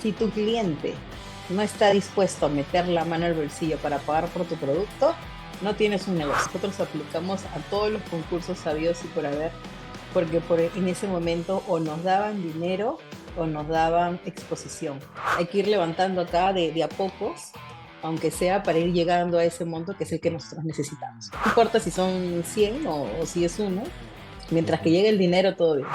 Si tu cliente no está dispuesto a meter la mano al bolsillo para pagar por tu producto, no tienes un negocio. Nosotros aplicamos a todos los concursos sabidos y por haber, porque en ese momento o nos daban dinero o nos daban exposición. Hay que ir levantando acá de a pocos, aunque sea para ir llegando a ese monto que es el que nosotros necesitamos. No importa si son 100 o si es uno, mientras que Ujú. llegue el dinero, todo bien.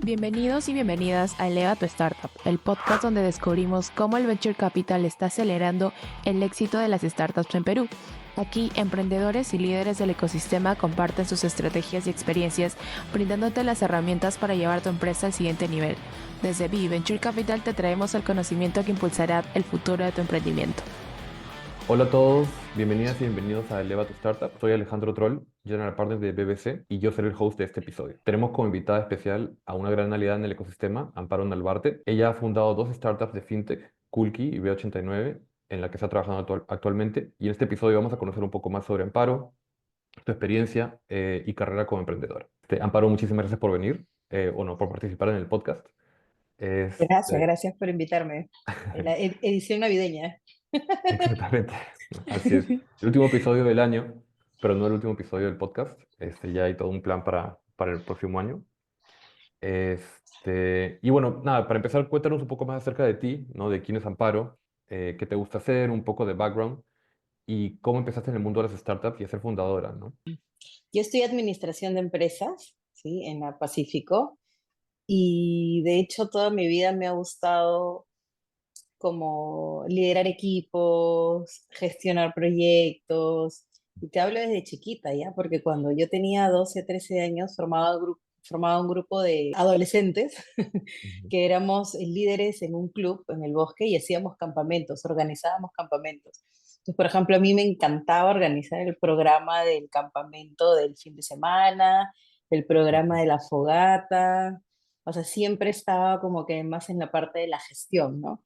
Bienvenidos y bienvenidas a Eleva tu Startup, el podcast donde descubrimos cómo el Venture Capital está acelerando el éxito de las startups en Perú. Aquí, emprendedores y líderes del ecosistema comparten sus estrategias y experiencias, brindándote las herramientas para llevar tu empresa al siguiente nivel. Desde B Venture Capital te traemos el conocimiento que impulsará el futuro de tu emprendimiento. Hola a todos, bienvenidas y bienvenidos a Eleva tu Startup. Soy Alejandro Troll, General Partner de BBC y yo seré el host de este episodio. Tenemos como invitada especial a una gran aliada en el ecosistema, Amparo Nalbarte. Ella ha fundado dos startups de fintech, Kulki y B89, en la que está trabajando actualmente. Y en este episodio vamos a conocer un poco más sobre Amparo, su experiencia y carrera como emprendedora. Amparo, muchísimas gracias por venir, o no, por participar en el podcast. Gracias, Este, gracias por invitarme. La edición navideña. Exactamente, así es. El último episodio del año, pero no el último episodio del podcast. Ya hay todo un plan para el próximo año. Y bueno, nada, para empezar, cuéntanos un poco más acerca de ti, ¿no? De quién es Amparo, qué te gusta hacer, un poco de background y cómo empezaste en el mundo de las startups y a ser fundadora, ¿no? Yo estudié administración de empresas, ¿sí? En la Pacífico, y de hecho toda mi vida me ha gustado como liderar equipos, gestionar proyectos, y te hablo desde chiquita, ¿ya? Porque cuando yo tenía 12, 13 años formaba un grupo de adolescentes Ujú. que éramos líderes en un club en el bosque y hacíamos campamentos, organizábamos campamentos. Entonces, por ejemplo, a mí me encantaba organizar el programa del campamento del fin de semana, el programa de la fogata, o sea, siempre estaba como que más en la parte de la gestión, ¿no?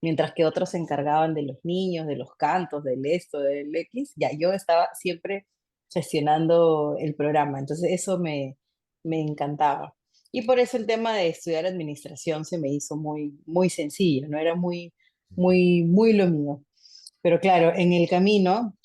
Mientras que otros se encargaban de los niños, de los cantos, del esto, del X, ya yo estaba siempre gestionando el programa, entonces eso me encantaba. Y por eso el tema de estudiar administración se me hizo muy, muy sencillo, no era muy, muy, muy lo mío. Pero claro, en el camino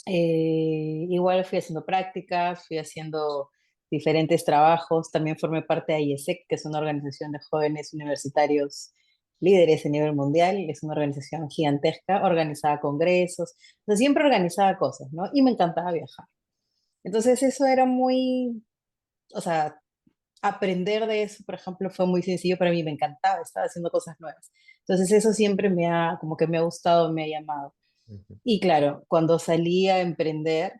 igual fui haciendo prácticas, fui haciendo diferentes trabajos, también formé parte de IESEC, que es una organización de jóvenes universitarios líderes a nivel mundial, es una organización gigantesca, organizaba congresos, o sea, siempre organizaba cosas, ¿no? Y me encantaba viajar. Entonces eso era muy, o sea, aprender de eso, por ejemplo, fue muy sencillo para mí, me encantaba, estaba haciendo cosas nuevas. Entonces eso siempre como que me ha gustado, me ha llamado. Ujú. Y claro, cuando salí a emprender,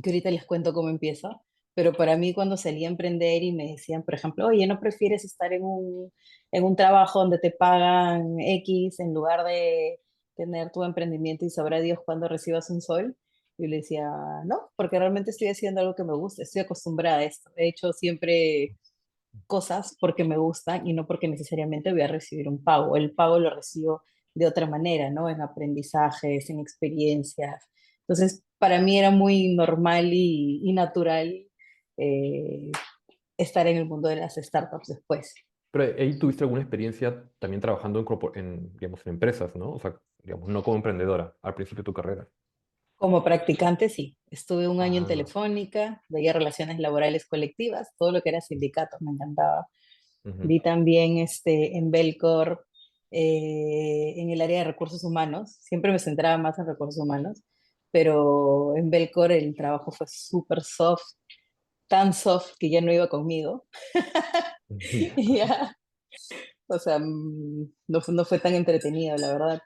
que ahorita les cuento cómo empieza, pero para mí cuando salí a emprender y me decían, por ejemplo, oye, ¿no prefieres estar en un trabajo donde te pagan X en lugar de tener tu emprendimiento y sabrá Dios cuándo recibas un sol? Yo le decía, no, porque realmente estoy haciendo algo que me gusta, estoy acostumbrada a esto. He hecho siempre cosas porque me gustan y no porque necesariamente voy a recibir un pago. El pago lo recibo de otra manera, ¿no? En aprendizajes, en experiencias. Entonces, para mí era muy normal y natural eh, estar en el mundo de las startups después. Pero ahí tuviste alguna experiencia también trabajando digamos, en empresas, ¿no? O sea, digamos, no como emprendedora al principio de tu carrera. Como practicante, sí. Estuve un año en Ah, Telefónica, veía relaciones laborales colectivas, todo lo que era sindicatos me encantaba. ujú. Vi también en Belcor, en el área de recursos humanos. Siempre me centraba más en recursos humanos, pero en Belcor el trabajo fue súper soft, tan soft que ya no iba conmigo. Y ya, o sea, no fue tan entretenido, la verdad.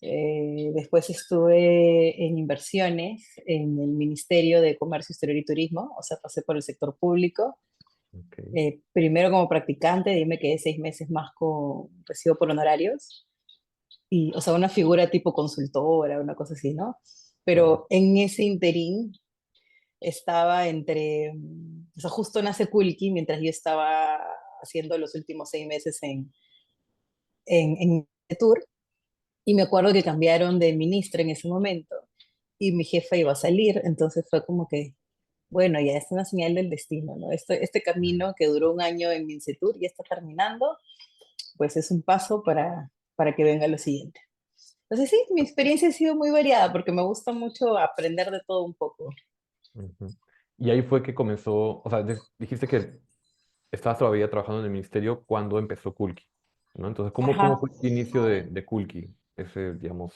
Después estuve en inversiones en el Ministerio de Comercio Exterior y Turismo, o sea, pasé por el sector público. Ok. Primero como practicante, y me quedé 6 meses más con recibo por honorarios, y, o sea, una figura tipo consultora, una cosa así, ¿no? Claro. Pero en ese interín estaba o sea, justo nace Kulki mientras yo estaba haciendo los últimos 6 meses en el tour, y me acuerdo que cambiaron de ministra en ese momento, y mi jefa iba a salir, entonces fue como que, bueno, ya es una señal del destino, ¿no? Este camino que duró un año en Mincetur ya está terminando, pues es un paso para que venga lo siguiente. Entonces sí, mi experiencia ha sido muy variada porque me gusta mucho aprender de todo un poco. Ujú. Y ahí fue que comenzó, o sea, dijiste que estabas todavía trabajando en el ministerio cuando empezó Kulki, ¿no? Entonces, ¿cómo Ajá, fue el inicio de Kulki? Ese, digamos,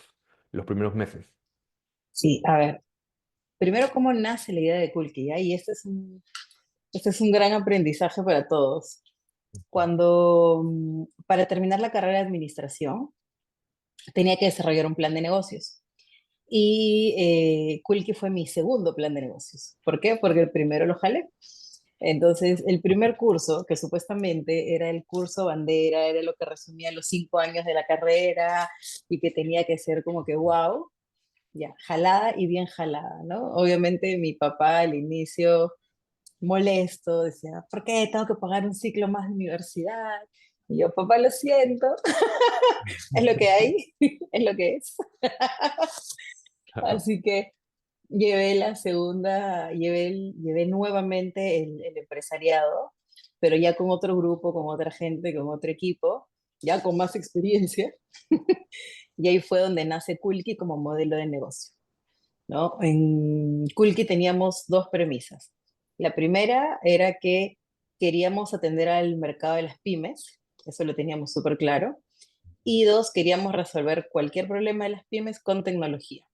los primeros meses. sí, a ver, primero, ¿cómo nace la idea de Kulki? ¿Ya? Y este es un gran aprendizaje para todos. Cuando, para terminar la carrera de administración, tenía que desarrollar un plan de negocios. Y Kulki fue mi segundo plan de negocios. ¿Por qué? Porque el primero lo jalé. Entonces, el primer curso, que supuestamente era el curso bandera, era lo que resumía los 5 años de la carrera y que tenía que ser como que wow, ya, jalada y bien jalada, ¿no? Obviamente mi papá al inicio molesto decía, ¿por qué tengo que pagar un ciclo más de universidad? Y yo, papá, lo siento, es lo que hay, es lo que es. Claro. Así que llevé la segunda, llevé nuevamente el empresariado, pero ya con otro grupo, con otra gente, con otro equipo, ya con más experiencia. Y ahí fue donde nace Kulki como modelo de negocio, ¿no? En Kulki teníamos dos premisas. La primera era que queríamos atender al mercado de las pymes, eso lo teníamos súper claro. Y dos, queríamos resolver cualquier problema de las pymes con tecnología.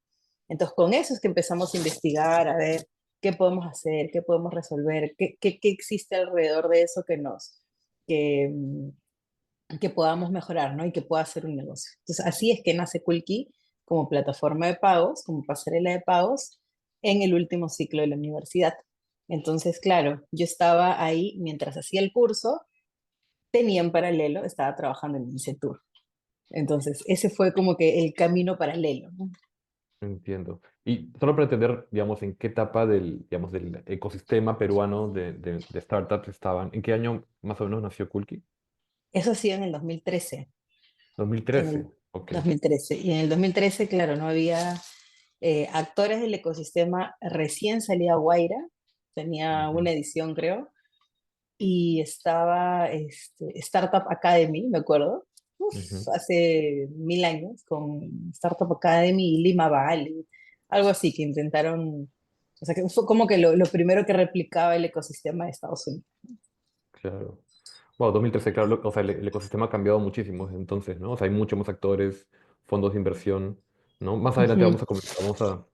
Entonces, con eso es que empezamos a investigar, a ver qué podemos hacer, qué podemos resolver, qué existe alrededor de eso que, que podamos mejorar, ¿no? Y que pueda ser un negocio. Entonces, así es que nace Kulki como plataforma de pagos, como pasarela de pagos, en el último ciclo de la universidad. Entonces, claro, yo estaba ahí mientras hacía el curso, tenía en paralelo, estaba trabajando en Incetur. Entonces, ese fue como que el camino paralelo, ¿no? Entiendo. Y solo para entender, digamos, en qué etapa digamos, del ecosistema peruano de startups estaban, ¿en qué año más o menos nació Kulki? Eso ha sido en el 2013. En 2013. el Ok. 2013. Y en el 2013, claro, no había actores del ecosistema. Recién salía Guaira, tenía Ujú, una edición, creo, y estaba Startup Academy, me acuerdo, uf, ujú. hace 1000 años, con Startup Academy y Lima Valley, algo así, que intentaron, o sea, que fue como que lo primero que replicaba el ecosistema de Estados Unidos. Claro. Bueno, 2013, claro, o sea, el ecosistema ha cambiado muchísimo desde entonces, ¿no? O sea, hay muchos más actores, fondos de inversión, ¿no? Más adelante Ujú, vamos a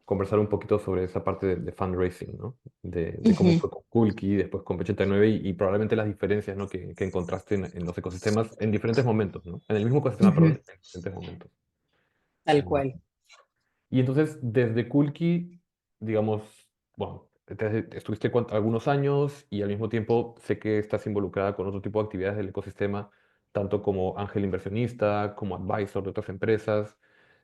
conversar un poquito sobre esa parte de fundraising, ¿no? De cómo ujú, fue con Kulki, después con P89 y probablemente las diferencias, ¿no? que encontraste en los ecosistemas en diferentes momentos, ¿no? En el mismo ecosistema, ujú, perdón, en diferentes momentos. tal Mm. cual. Y entonces, desde Kulki, digamos, bueno, estuviste algunos años y al mismo tiempo sé que estás involucrada con otro tipo de actividades del ecosistema, tanto como ángel inversionista, como advisor de otras empresas.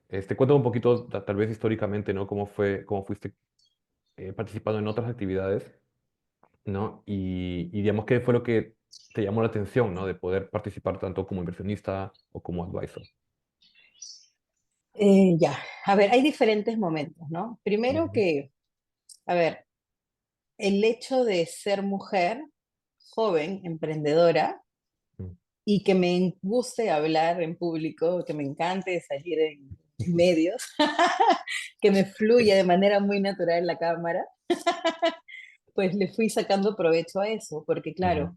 Cuéntame un poquito, tal vez históricamente, ¿no? Cómo fuiste participando en otras actividades, ¿no? Y digamos, ¿qué fue lo que te llamó la atención, ¿no? De poder participar tanto como inversionista o como advisor. Ya, a ver, hay diferentes momentos, ¿no? Primero Ujú, que, a ver, el hecho de ser mujer, joven, emprendedora, ujú, y que me guste hablar en público, que me encante salir en medios, que me fluya de manera muy natural la cámara, pues le fui sacando provecho a eso, porque ujú, claro,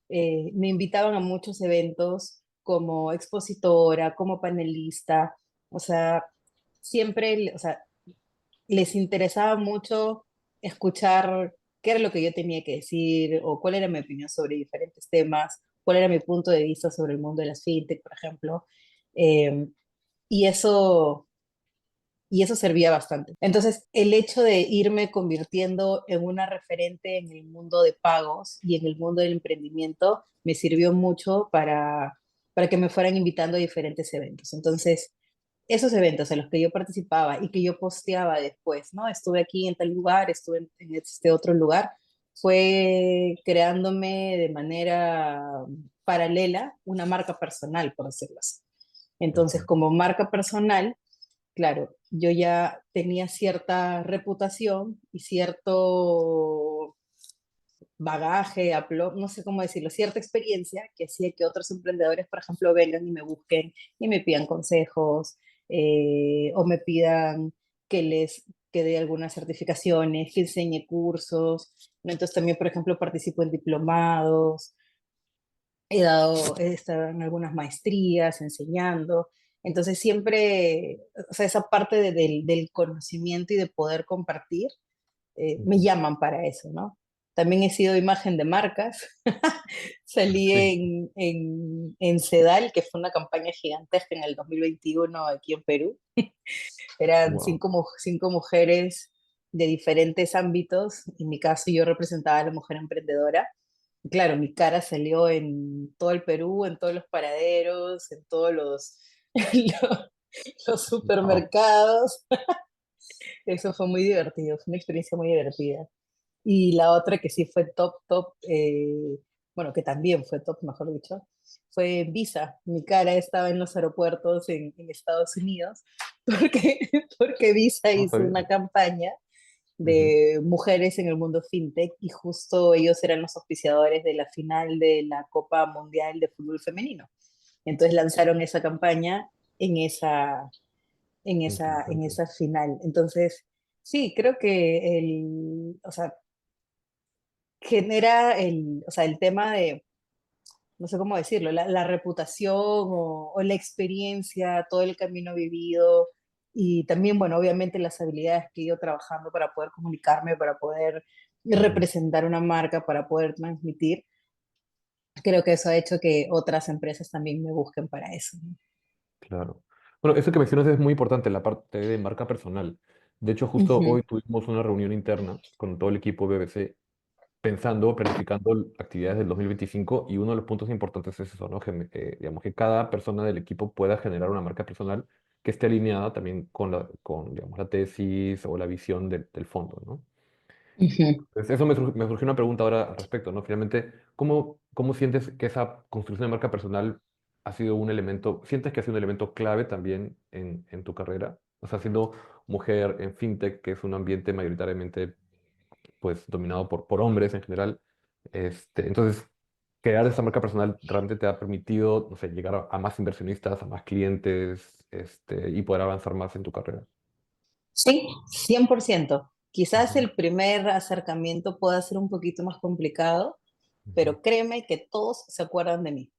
me invitaban a muchos eventos como expositora, como panelista, o sea, siempre, o sea, les interesaba mucho escuchar qué era lo que yo tenía que decir o cuál era mi opinión sobre diferentes temas, cuál era mi punto de vista sobre el mundo de las fintech, por ejemplo. Eh, y eso, y eso servía bastante. Entonces, el hecho de irme convirtiendo en una referente en el mundo de pagos y en el mundo del emprendimiento me sirvió mucho para que me fueran invitando a diferentes eventos. Entonces, esos eventos en los que yo participaba y que yo posteaba después, ¿no? Estuve aquí en tal lugar, estuve en este otro lugar, fue creándome de manera paralela una marca personal, por decirlo así. Entonces, ujú. como marca personal, claro, yo ya tenía cierta reputación y cierto, bagaje, no sé cómo decirlo, cierta experiencia que hacía que otros emprendedores, por ejemplo, vengan y me busquen y me pidan consejos, o me pidan que dé algunas certificaciones, que enseñe cursos, ¿no? Entonces también, por ejemplo, participo en diplomados, he estado en algunas maestrías enseñando, entonces siempre, o sea, esa parte del conocimiento y de poder compartir, me Ujú. llaman para eso, ¿no? También he sido imagen de marcas. Salí Sí. en CEDAL, que fue una campaña gigantesca en el 2021 aquí en Perú. Eran Wow. cinco mujeres de diferentes ámbitos. En mi caso, yo representaba a la mujer emprendedora. Claro, mi cara salió en todo el Perú, en todos los paraderos, en todos los, los Wow. supermercados. Eso fue muy divertido, fue una experiencia muy divertida. Y la otra que sí fue top, bueno, que también fue top, mejor dicho, fue Visa. Mi cara estaba en los aeropuertos en Estados Unidos porque, porque Visa No hizo sabía. una campaña Ujú. de mujeres en el mundo fintech y justo ellos eran los auspiciadores de la final de la Copa Mundial de Fútbol Femenino. Entonces lanzaron esa campaña en esa, en Interesante. esa final. Entonces, sí, creo que o sea, genera o sea, el tema de, no sé cómo decirlo, la reputación o la experiencia, todo el camino vivido y también, bueno, obviamente las habilidades que he ido trabajando para poder comunicarme, para poder Ujú. representar una marca, para poder transmitir. Creo que eso ha hecho que otras empresas también me busquen para eso, ¿no? Claro. Bueno, eso que mencionas es muy importante, la parte de marca personal. De hecho, justo Ujú, hoy tuvimos una reunión interna con todo el equipo BBC pensando, planificando actividades del 2025 y uno de los puntos importantes es eso, ¿no? Digamos, que cada persona del equipo pueda generar una marca personal que esté alineada también con digamos, la tesis o la visión del fondo, ¿no? ujú. Entonces, eso me surgió una pregunta ahora al respecto, ¿no? Finalmente, ¿cómo sientes que esa construcción de marca personal ha sido un elemento, sientes que ha sido un elemento clave también en tu carrera? O sea, siendo mujer en fintech, que es un ambiente mayoritariamente pues dominado por hombres en general. Entonces, crear esa marca personal realmente te ha permitido, no sé, llegar a más inversionistas, a más clientes, y poder avanzar más en tu carrera. Sí, 100%. Quizás Ujú, el primer acercamiento pueda ser un poquito más complicado, ujú, pero créeme que todos se acuerdan de mí.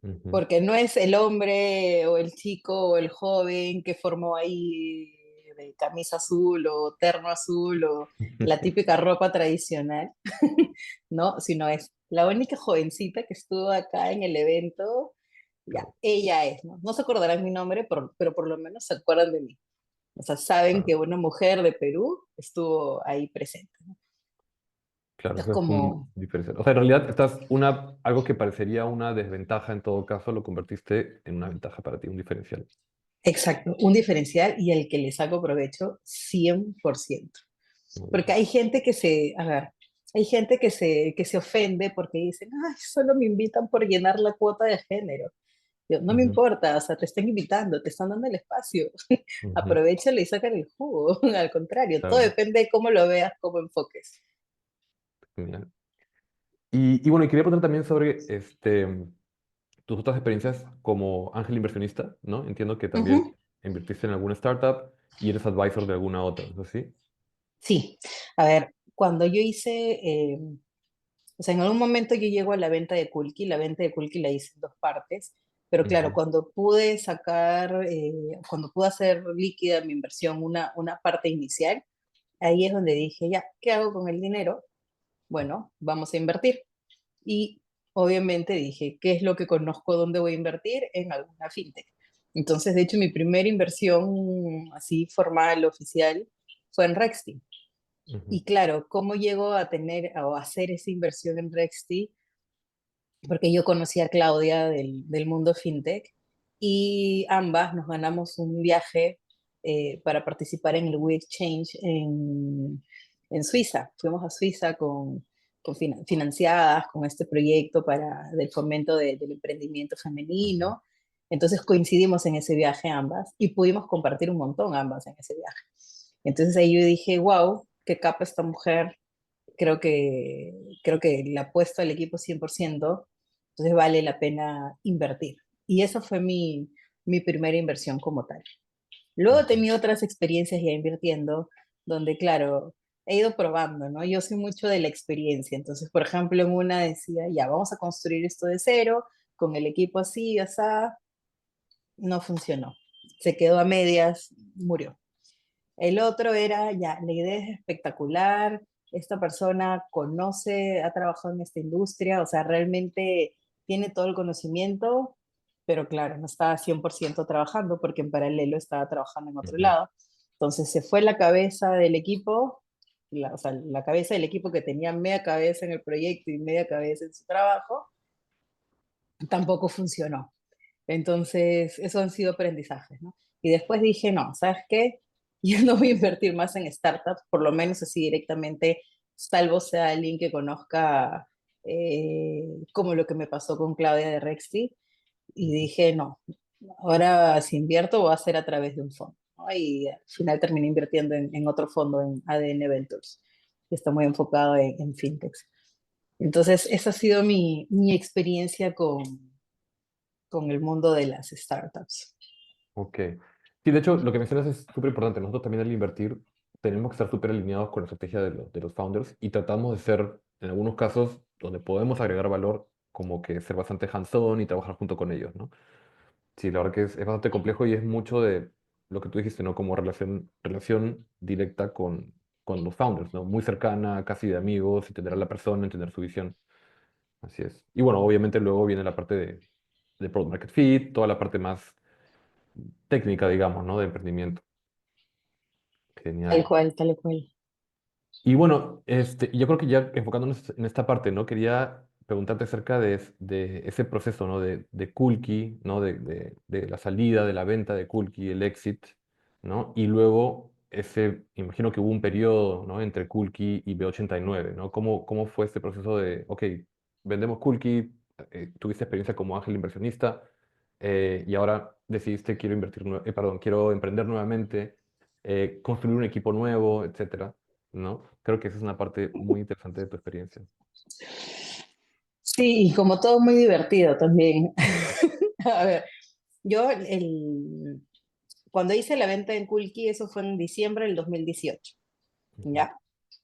ujú, Porque no es el hombre o el chico o el joven que formó ahí de camisa azul o terno azul o la típica ropa tradicional, ¿no? Sino es la única jovencita que estuvo acá en el evento, ya, Claro, ella es, ¿no? No se acordarán mi nombre, pero por lo menos se acuerdan de mí. O sea, saben que claro, una mujer de Perú estuvo ahí presente, ¿no? claro, Es eso es un como, diferencial. O sea, en realidad algo que parecería una desventaja en todo caso, lo convertiste en una ventaja para ti, un diferencial. exacto, un diferencial y el que le saco provecho 100%. Muy Porque bien. hay gente a ver, hay gente que se ofende porque dicen, ay, solo me invitan por llenar la cuota de género. Yo, no me Ujú, importa, o sea, te están invitando, te están dando el espacio. ujú, Aprovechalo y sacan el jugo. Al contrario, todo claro, depende de cómo lo veas, cómo enfoques. genial. Y bueno, y quería preguntar también sobre tus otras experiencias como ángel inversionista, ¿no? Entiendo que también Ujú. invertiste en alguna startup y eres advisor de alguna otra, ¿no es así? Sí, a ver, cuando yo hice, o sea, en algún momento yo llego a la venta de Kulki la hice en dos partes, pero claro, Ujú, cuando pude hacer líquida mi inversión, una parte inicial, ahí es donde dije, ya, ¿qué hago con el dinero? Bueno, vamos a invertir. Y obviamente dije, ¿qué es lo que conozco? ¿Dónde voy a invertir? En alguna fintech. Entonces, de hecho, mi primera inversión así formal, oficial, fue en Rexti. ujú, Y claro, ¿cómo llego a tener o a hacer esa inversión en Rexti? Porque yo conocí a Claudia del mundo fintech y ambas nos ganamos un viaje para participar en el We Exchange en Suiza. Fuimos a Suiza financiadas con este proyecto del fomento del emprendimiento ujú. femenino. Entonces coincidimos en ese viaje ambas y pudimos compartir un montón ambas en ese viaje. Entonces ahí yo dije, wow, qué capa esta mujer, creo que le apuesto al equipo 100%, entonces vale la pena invertir. Y esa fue mi primera inversión como tal. Luego he Ujú. tenido otras experiencias ya invirtiendo, donde, claro, he ido probando, ¿no? Yo soy mucho de la experiencia. Entonces, por ejemplo, en una decía, ya, vamos a construir esto de cero, con el equipo así, así, no funcionó. Se quedó a medias, murió. El otro era, ya, la idea es espectacular, esta persona conoce, ha trabajado en esta industria, o sea, realmente tiene todo el conocimiento, pero claro, no estaba 100% trabajando porque en paralelo estaba trabajando en otro Ujú. lado. Entonces se fue la cabeza del equipo, o sea, la cabeza del equipo que tenía media cabeza en el proyecto y media cabeza en su trabajo, tampoco funcionó. Entonces, eso han sido aprendizajes, ¿no? Y después dije, no, ¿sabes qué? Yo no voy a invertir más en startups, por lo menos así directamente, salvo sea alguien que conozca, como lo que me pasó con Claudia de Rexy. Y Ujú. dije, no, ahora si invierto va a ser a través de un fondo, ¿no? Y al final terminé invirtiendo en otro fondo, en ADN Ventures, que está muy enfocado en fintechs. Entonces, esa ha sido mi experiencia con el mundo de las startups. Ok. Sí, de hecho, lo que mencionas es súper importante. Nosotros también al invertir tenemos que estar súper alineados con la estrategia de los founders y tratamos de ser, en algunos casos, donde podemos agregar valor, como que ser bastante hands-on y trabajar junto con ellos, ¿no? Sí, la verdad que es bastante complejo y es mucho de lo que tú dijiste, ¿no? Como relación directa con los founders, ¿no? Muy cercana, casi de amigos, entender a la persona, entender su visión. Así es. Y bueno, obviamente luego viene la parte de Product Market Fit, toda la parte más técnica, digamos, ¿no? De emprendimiento. Tal Genial. cual, tal cual. Y bueno, yo creo que ya enfocándonos en esta parte, ¿no? Quería preguntarte acerca de ese proceso, ¿no? De Kulki, ¿no? De la salida, de la venta de Kulki, el exit, ¿no? Y luego imagino que hubo un periodo, ¿no? Entre Kulki y B89, ¿no? ¿Cómo fue este proceso de, ok, vendemos Kulki, tuviste experiencia como ángel inversionista, y ahora decidiste quiero emprender nuevamente, construir un equipo nuevo, etcétera, ¿no? Creo que esa es una parte muy interesante de tu experiencia. Sí, y como todo muy divertido también. A ver, cuando hice la venta en Kulki, eso fue en diciembre del 2018, Ujú. ¿ya?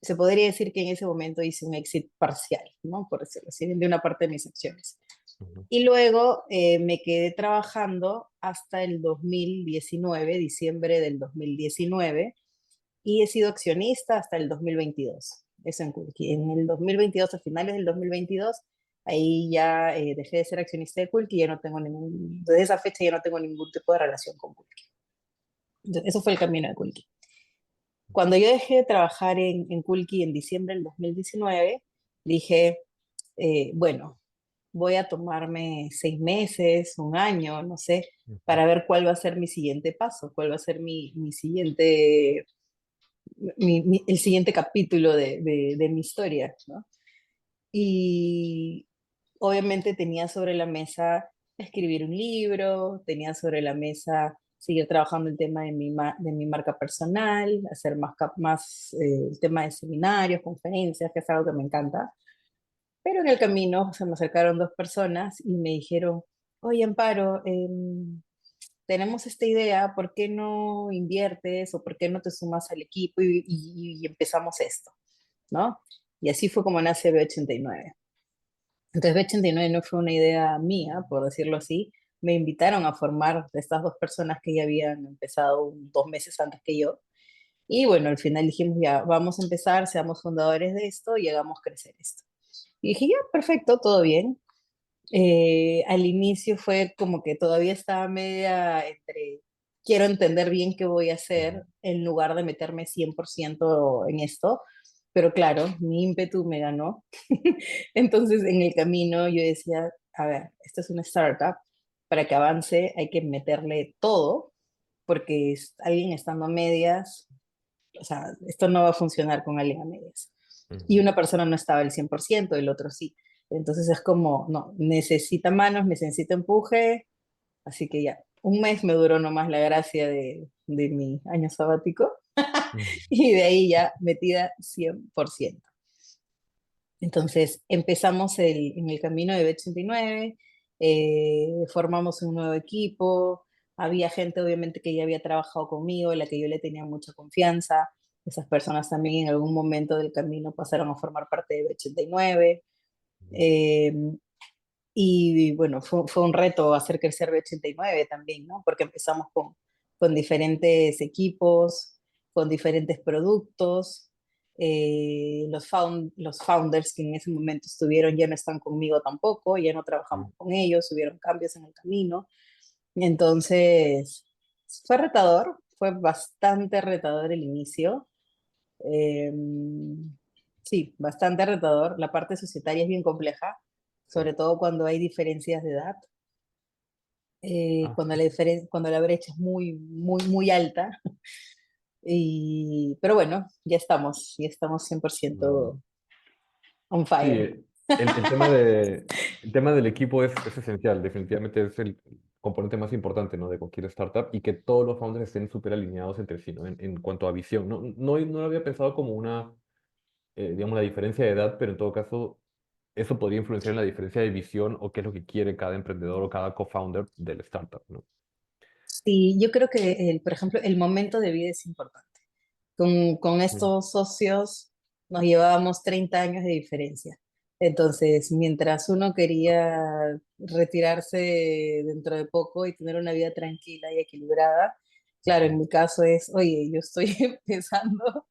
Se podría decir que en ese momento hice un exit parcial, ¿no? Por decirlo así, de una parte de mis acciones. Ujú. Y luego me quedé trabajando hasta el 2019, diciembre del 2019, y he sido accionista hasta el 2022. Eso en Kulki. En el 2022, a finales del 2022, ahí ya dejé de ser accionista de Kulki y ya no tengo desde esa fecha ya no tengo ningún tipo de relación con Kulki. Entonces, eso fue el camino de Kulki. Cuando yo dejé de trabajar en Kulki en diciembre del 2019, dije, bueno, voy a tomarme 6 meses, un año, no sé, Ujú. para ver cuál va a ser mi siguiente paso, cuál va a ser mi siguiente el siguiente capítulo de mi historia, ¿no? Y obviamente tenía sobre la mesa escribir un libro, tenía sobre la mesa seguir trabajando el tema de mi marca personal, hacer más el tema de seminarios, conferencias, que es algo que me encanta. Pero en el camino se me acercaron dos personas y me dijeron, oye, Amparo, tenemos esta idea, ¿por qué no inviertes o por qué no te sumas al equipo y empezamos esto? ¿No? Y así fue como nace B89. Entonces B89 no fue una idea mía, por decirlo así, me invitaron a formar de estas dos personas que ya habían empezado 2 meses antes que yo. Y bueno, al final dijimos, ya, vamos a empezar, seamos fundadores de esto y hagamos crecer esto. Y dije, ya, perfecto, todo bien. Al inicio fue como que todavía estaba media entre quiero entender bien qué voy a Ujú. hacer en lugar de meterme 100% en esto, pero claro, mi ímpetu me ganó. Entonces en el camino yo decía, a ver, esto es una startup, para que avance hay que meterle todo, porque alguien estando a medias, o sea, esto no va a funcionar con alguien a medias. Y Ujú. una persona no estaba al 100%, el otro sí. Entonces es como, no, necesita manos, necesita empuje, así que ya, un mes me duró nomás la gracia de mi año sabático Ujú. y de ahí ya metida 100%. Entonces empezamos en el camino de B89, formamos un nuevo equipo, había gente obviamente que ya había trabajado conmigo, en la que yo le tenía mucha confianza. Esas personas también en algún momento del camino pasaron a formar parte de B89. Eh, y bueno, fue un reto hacer crecer B89 también, ¿no? Porque empezamos con diferentes equipos, con diferentes productos. Los founders que en ese momento estuvieron ya no están conmigo tampoco, ya no trabajamos con ellos, hubieron cambios en el camino. Entonces, fue retador, fue bastante retador el inicio. Eh, sí, bastante retador. La parte societaria es bien compleja, Sí. sobre todo cuando hay diferencias de edad, Ah, cuando sí. cuando la brecha es muy alta. Pero bueno, ya estamos Vale. 100% on Sí, fire. el tema del equipo es esencial, definitivamente es el componente más importante, ¿no? De cualquier startup y que todos los founders estén súper alineados entre sí, ¿no? En cuanto a visión, ¿no? No lo había pensado como una, digamos, la diferencia de edad, pero en todo caso, eso podría influenciar en la diferencia de visión o qué es lo que quiere cada emprendedor o cada co-founder del startup, ¿no? Sí, yo creo que, por ejemplo, el momento de vida es importante. Con Mm, estos socios nos llevábamos 30 años de diferencia. Entonces, mientras uno quería retirarse dentro de poco y tener una vida tranquila y equilibrada, claro, ujú, en mi caso es, oye, yo estoy empezando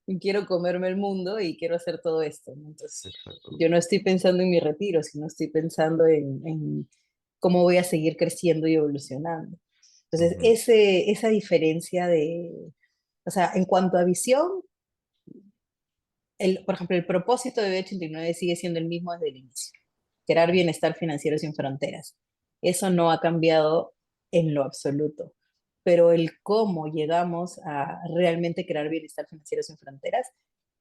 y quiero comerme el mundo y quiero hacer todo esto, ¿no? Entonces, exacto. yo no estoy pensando en mi retiro, sino estoy pensando en cómo voy a seguir creciendo y evolucionando. Entonces, Ujú, esa diferencia o sea, en cuanto a visión, por ejemplo, el propósito de B89 sigue siendo el mismo desde el inicio, crear bienestar financiero sin fronteras. Eso no ha cambiado en lo absoluto, pero el cómo llegamos a realmente crear bienestar financiero sin fronteras,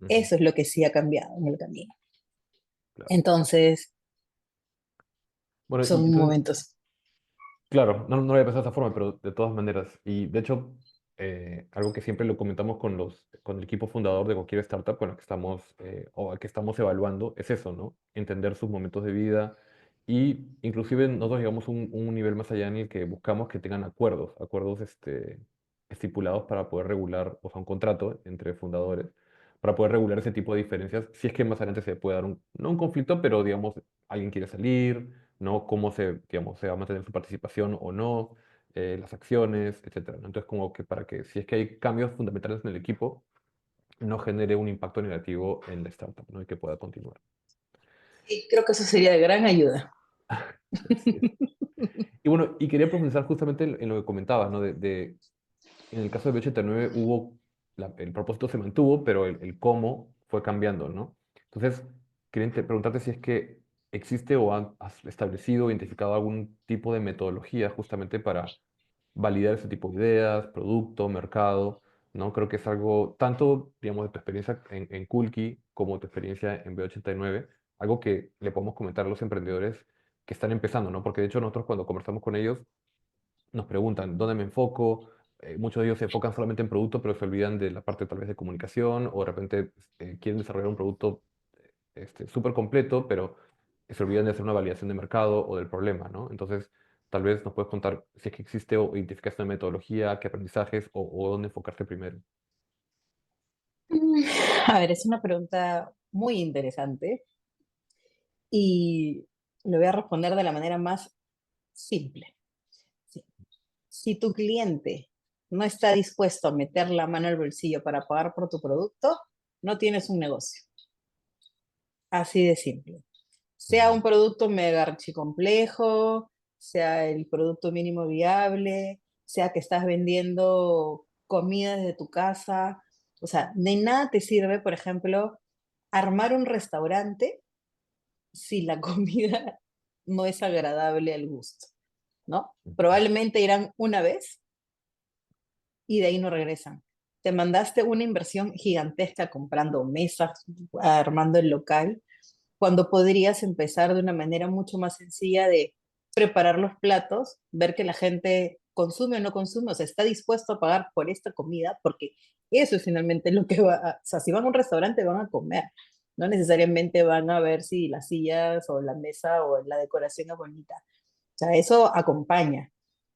ujú, eso es lo que sí ha cambiado en el camino. claro. Entonces, Bueno, y son entonces, momentos. claro, no lo había pensado de esa forma, pero de todas maneras, y de hecho, algo que siempre lo comentamos con el equipo fundador de cualquier startup con la que estamos, o al que estamos evaluando, es eso, ¿no? Entender sus momentos de vida y inclusive nosotros llegamos a un nivel más allá en el que buscamos que tengan acuerdos estipulados para poder regular, o sea, un contrato entre fundadores, para poder regular ese tipo de diferencias, si es que más adelante se puede dar no un conflicto, pero digamos, alguien quiere salir, ¿no? Cómo digamos, se va a mantener su participación o no, las acciones, etcétera, ¿no? Entonces, como que para que si es que hay cambios fundamentales en el equipo, no genere un impacto negativo en la startup, ¿no? Y que pueda continuar. Y creo que eso sería de gran ayuda. Así es. Y bueno, y quería profundizar justamente en lo que comentabas, ¿no? En el caso de B89 el propósito se mantuvo, pero el cómo fue cambiando, ¿no? Entonces, quería preguntarte si es que existe o has establecido o identificado algún tipo de metodología justamente para validar ese tipo de ideas, producto, mercado, ¿no? Creo que es algo, tanto, digamos, de tu experiencia en Kulki como tu experiencia en B89, algo que le podemos comentar a los emprendedores que están empezando, ¿no? Porque de hecho nosotros cuando conversamos con ellos nos preguntan, ¿dónde me enfoco? Muchos de ellos se enfocan solamente en producto, pero se olvidan de la parte tal vez de comunicación o de repente quieren desarrollar un producto súper completo, pero se olvidan de hacer una validación de mercado o del problema, ¿no? Entonces, tal vez nos puedes contar si es que existe o identificaste una metodología, qué aprendizajes o dónde enfocarte primero. Mm, A ver, es una pregunta muy interesante y lo voy a responder de la manera más simple. Sí. Si tu cliente no está dispuesto a meter la mano al bolsillo para pagar por tu producto, no tienes un negocio. Así de simple. Sea Ujú, un producto mega archicomplejo, sea el producto mínimo viable, sea que estás vendiendo comida desde tu casa. O sea, de nada te sirve, por ejemplo, armar un restaurante si la comida no es agradable al gusto, ¿no? ujú, Probablemente irán una vez y de ahí no regresan. Te mandaste una inversión gigantesca comprando mesas, armando el local, cuando podrías empezar de una manera mucho más sencilla de preparar los platos, ver que la gente consume o no consume, o sea, está dispuesto a pagar por esta comida, porque eso es finalmente lo que va a, o sea, si van a un restaurante van a comer, No necesariamente van a ver si las sillas o la mesa o la decoración es bonita. O sea, eso acompaña,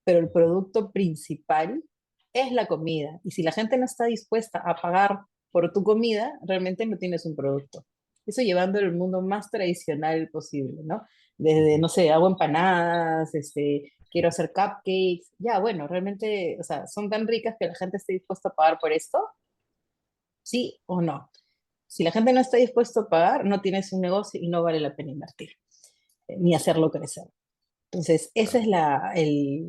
pero el producto principal es la comida. Y si la gente no está dispuesta a pagar por tu comida, realmente no tienes un producto. Eso llevando el mundo más tradicional posible, ¿no? Desde, Ujú. no sé, hago empanadas, quiero hacer cupcakes. Ya, bueno, realmente, o sea, son tan ricas que la gente esté dispuesta a pagar por esto, sí o no. Si la gente no está dispuesta a pagar, no tienes un negocio y no vale la pena invertir, ni hacerlo crecer. Entonces, esa es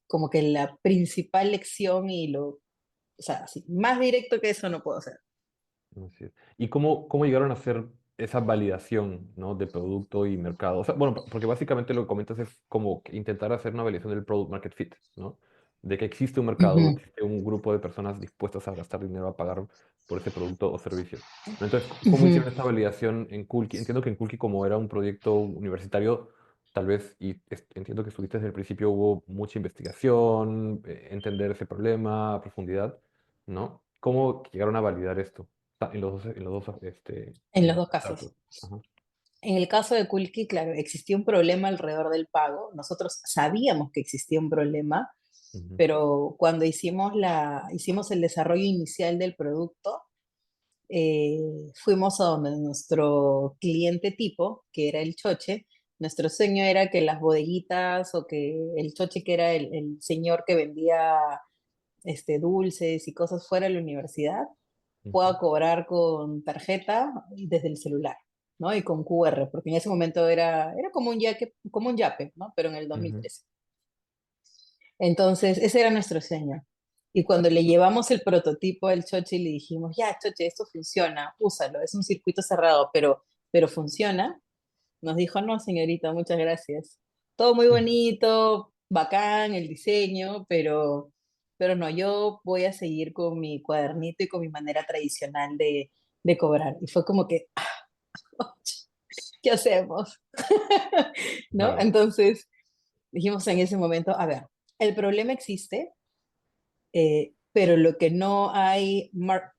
como que la principal lección y o sea, sí, más directo que eso no puedo hacer. Así es. ¿Y cómo llegaron a hacer esa validación, ¿no? De producto y mercado? O sea, bueno, porque básicamente lo que comentas es como que intentar hacer una validación del product market fit, ¿no? De que existe un mercado, Ujú, existe un grupo de personas dispuestas a gastar dinero a pagar por ese producto o servicio, ¿no? Entonces, ¿cómo ujú. hicieron esta validación en Kulki? Entiendo que en Kulki, como era un proyecto universitario, tal vez, y entiendo que estuviste desde el principio, hubo mucha investigación, entender ese problema a profundidad, ¿no? ¿Cómo llegaron a validar esto? En los dos, En los dos casos. startups. Ajá. En el caso de Kulki, claro, existía un problema alrededor del pago. Nosotros sabíamos que existía un problema, Ujú, pero cuando hicimos el desarrollo inicial del producto, fuimos a donde nuestro cliente tipo, que era el choche, nuestro sueño era que las bodeguitas o que el choche, que era el señor que vendía dulces y cosas fuera de la universidad, ujú, pueda cobrar con tarjeta desde el celular, ¿no? Y con QR, porque en ese momento era como un yape, ¿no? Pero en el ujú, 2013. Entonces, ese era nuestro sueño. Y cuando le llevamos el prototipo al Choche y le dijimos, ya, Choche, esto funciona, úsalo, es un circuito cerrado, pero funciona, nos dijo, no, señorita, muchas gracias. Todo muy bonito, bacán el diseño, pero no, yo voy a seguir con mi cuadernito y con mi manera tradicional de cobrar. Y fue como que, ¿qué hacemos? ¿No? Claro. Entonces dijimos en ese momento, a ver, el problema existe, pero lo que no hay,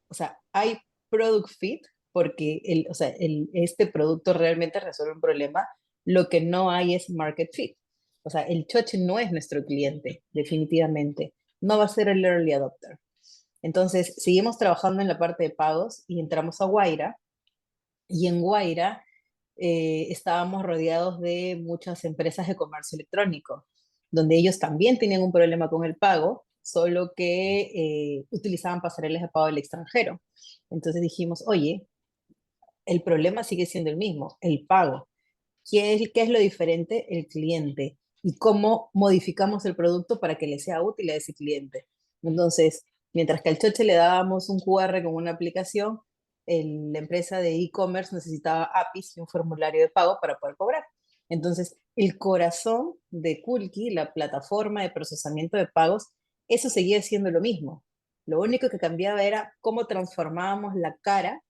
o sea, hay product fit, porque o sea, este producto realmente resuelve un problema, lo que no hay es market fit. O sea, el choche no es nuestro cliente, definitivamente. No va a ser el early adopter. Entonces, seguimos trabajando en la parte de pagos y entramos a Guaira. Y en Guaira estábamos rodeados de muchas empresas de comercio electrónico, donde ellos también tenían un problema con el pago, solo que utilizaban pasarelas de pago del extranjero. Entonces dijimos, oye, el problema sigue siendo el mismo, el pago. ¿Qué es lo diferente? El cliente. Y cómo modificamos el producto para que le sea útil a ese cliente. Entonces, mientras que al choche le dábamos un QR con una aplicación, la empresa de e-commerce necesitaba APIs y un formulario de pago para poder cobrar. Entonces, el corazón de Kulki, la plataforma de procesamiento de pagos, eso seguía siendo lo mismo. Lo único que cambiaba era cómo transformábamos la cara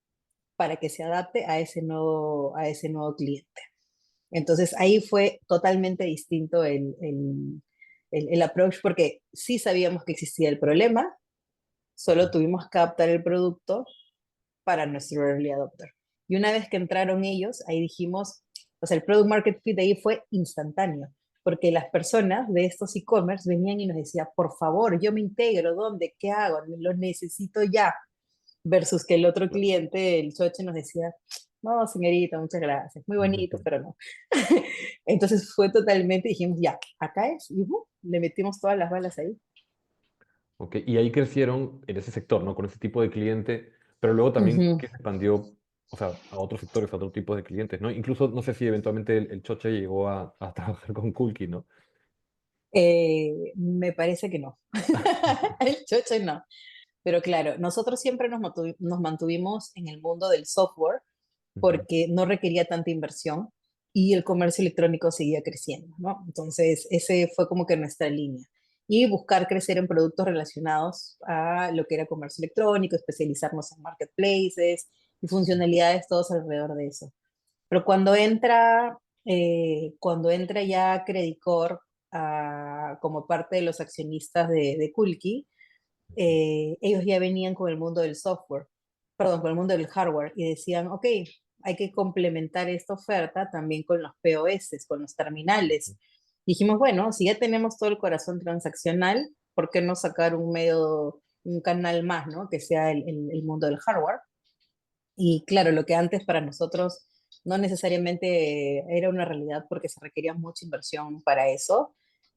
para que se adapte a ese nuevo cliente. Entonces ahí fue totalmente distinto el approach, porque sí sabíamos que existía el problema, solo tuvimos que adaptar el producto para nuestro early adopter. Y una vez que entraron ellos, ahí dijimos, o sea, el product market fit de ahí fue instantáneo, porque las personas de estos e-commerce venían y nos decían, por favor, yo me integro, ¿dónde? ¿Qué hago? Lo necesito ya. Versus que el otro cliente, el choche, nos decía, no, señorita, muchas gracias, muy bonito, Ujú. pero no. Entonces fue totalmente, dijimos, ya, acá es, y le metimos todas las balas ahí. Ok, y ahí crecieron en ese sector, ¿no? Con ese tipo de cliente, pero luego también Ujú. que se expandió, o sea, a otros sectores, a otro tipo de clientes, ¿no? Incluso, no sé si eventualmente el Choche llegó a trabajar con Kulki, ¿no? Me parece que no. El choche no. Pero claro, nosotros siempre nos mantuvimos en el mundo del software Ujú, porque no requería tanta inversión y el comercio electrónico seguía creciendo, ¿no? Entonces, ese fue como que nuestra línea. Y buscar crecer en productos relacionados a lo que era comercio electrónico, especializarnos en marketplaces y funcionalidades todos alrededor de eso. Pero cuando entra ya Credit Corp como parte de los accionistas de Kulki, ellos ya venían con el mundo del software, perdón, con el mundo del hardware, y decían, ok, hay que complementar esta oferta también con los POS, con los terminales. Dijimos, bueno, si ya tenemos todo el corazón transaccional, ¿por qué no sacar un medio, un canal más, ¿no? Que sea el mundo del hardware. Y claro, lo que antes para nosotros no necesariamente era una realidad porque se requería mucha inversión para eso,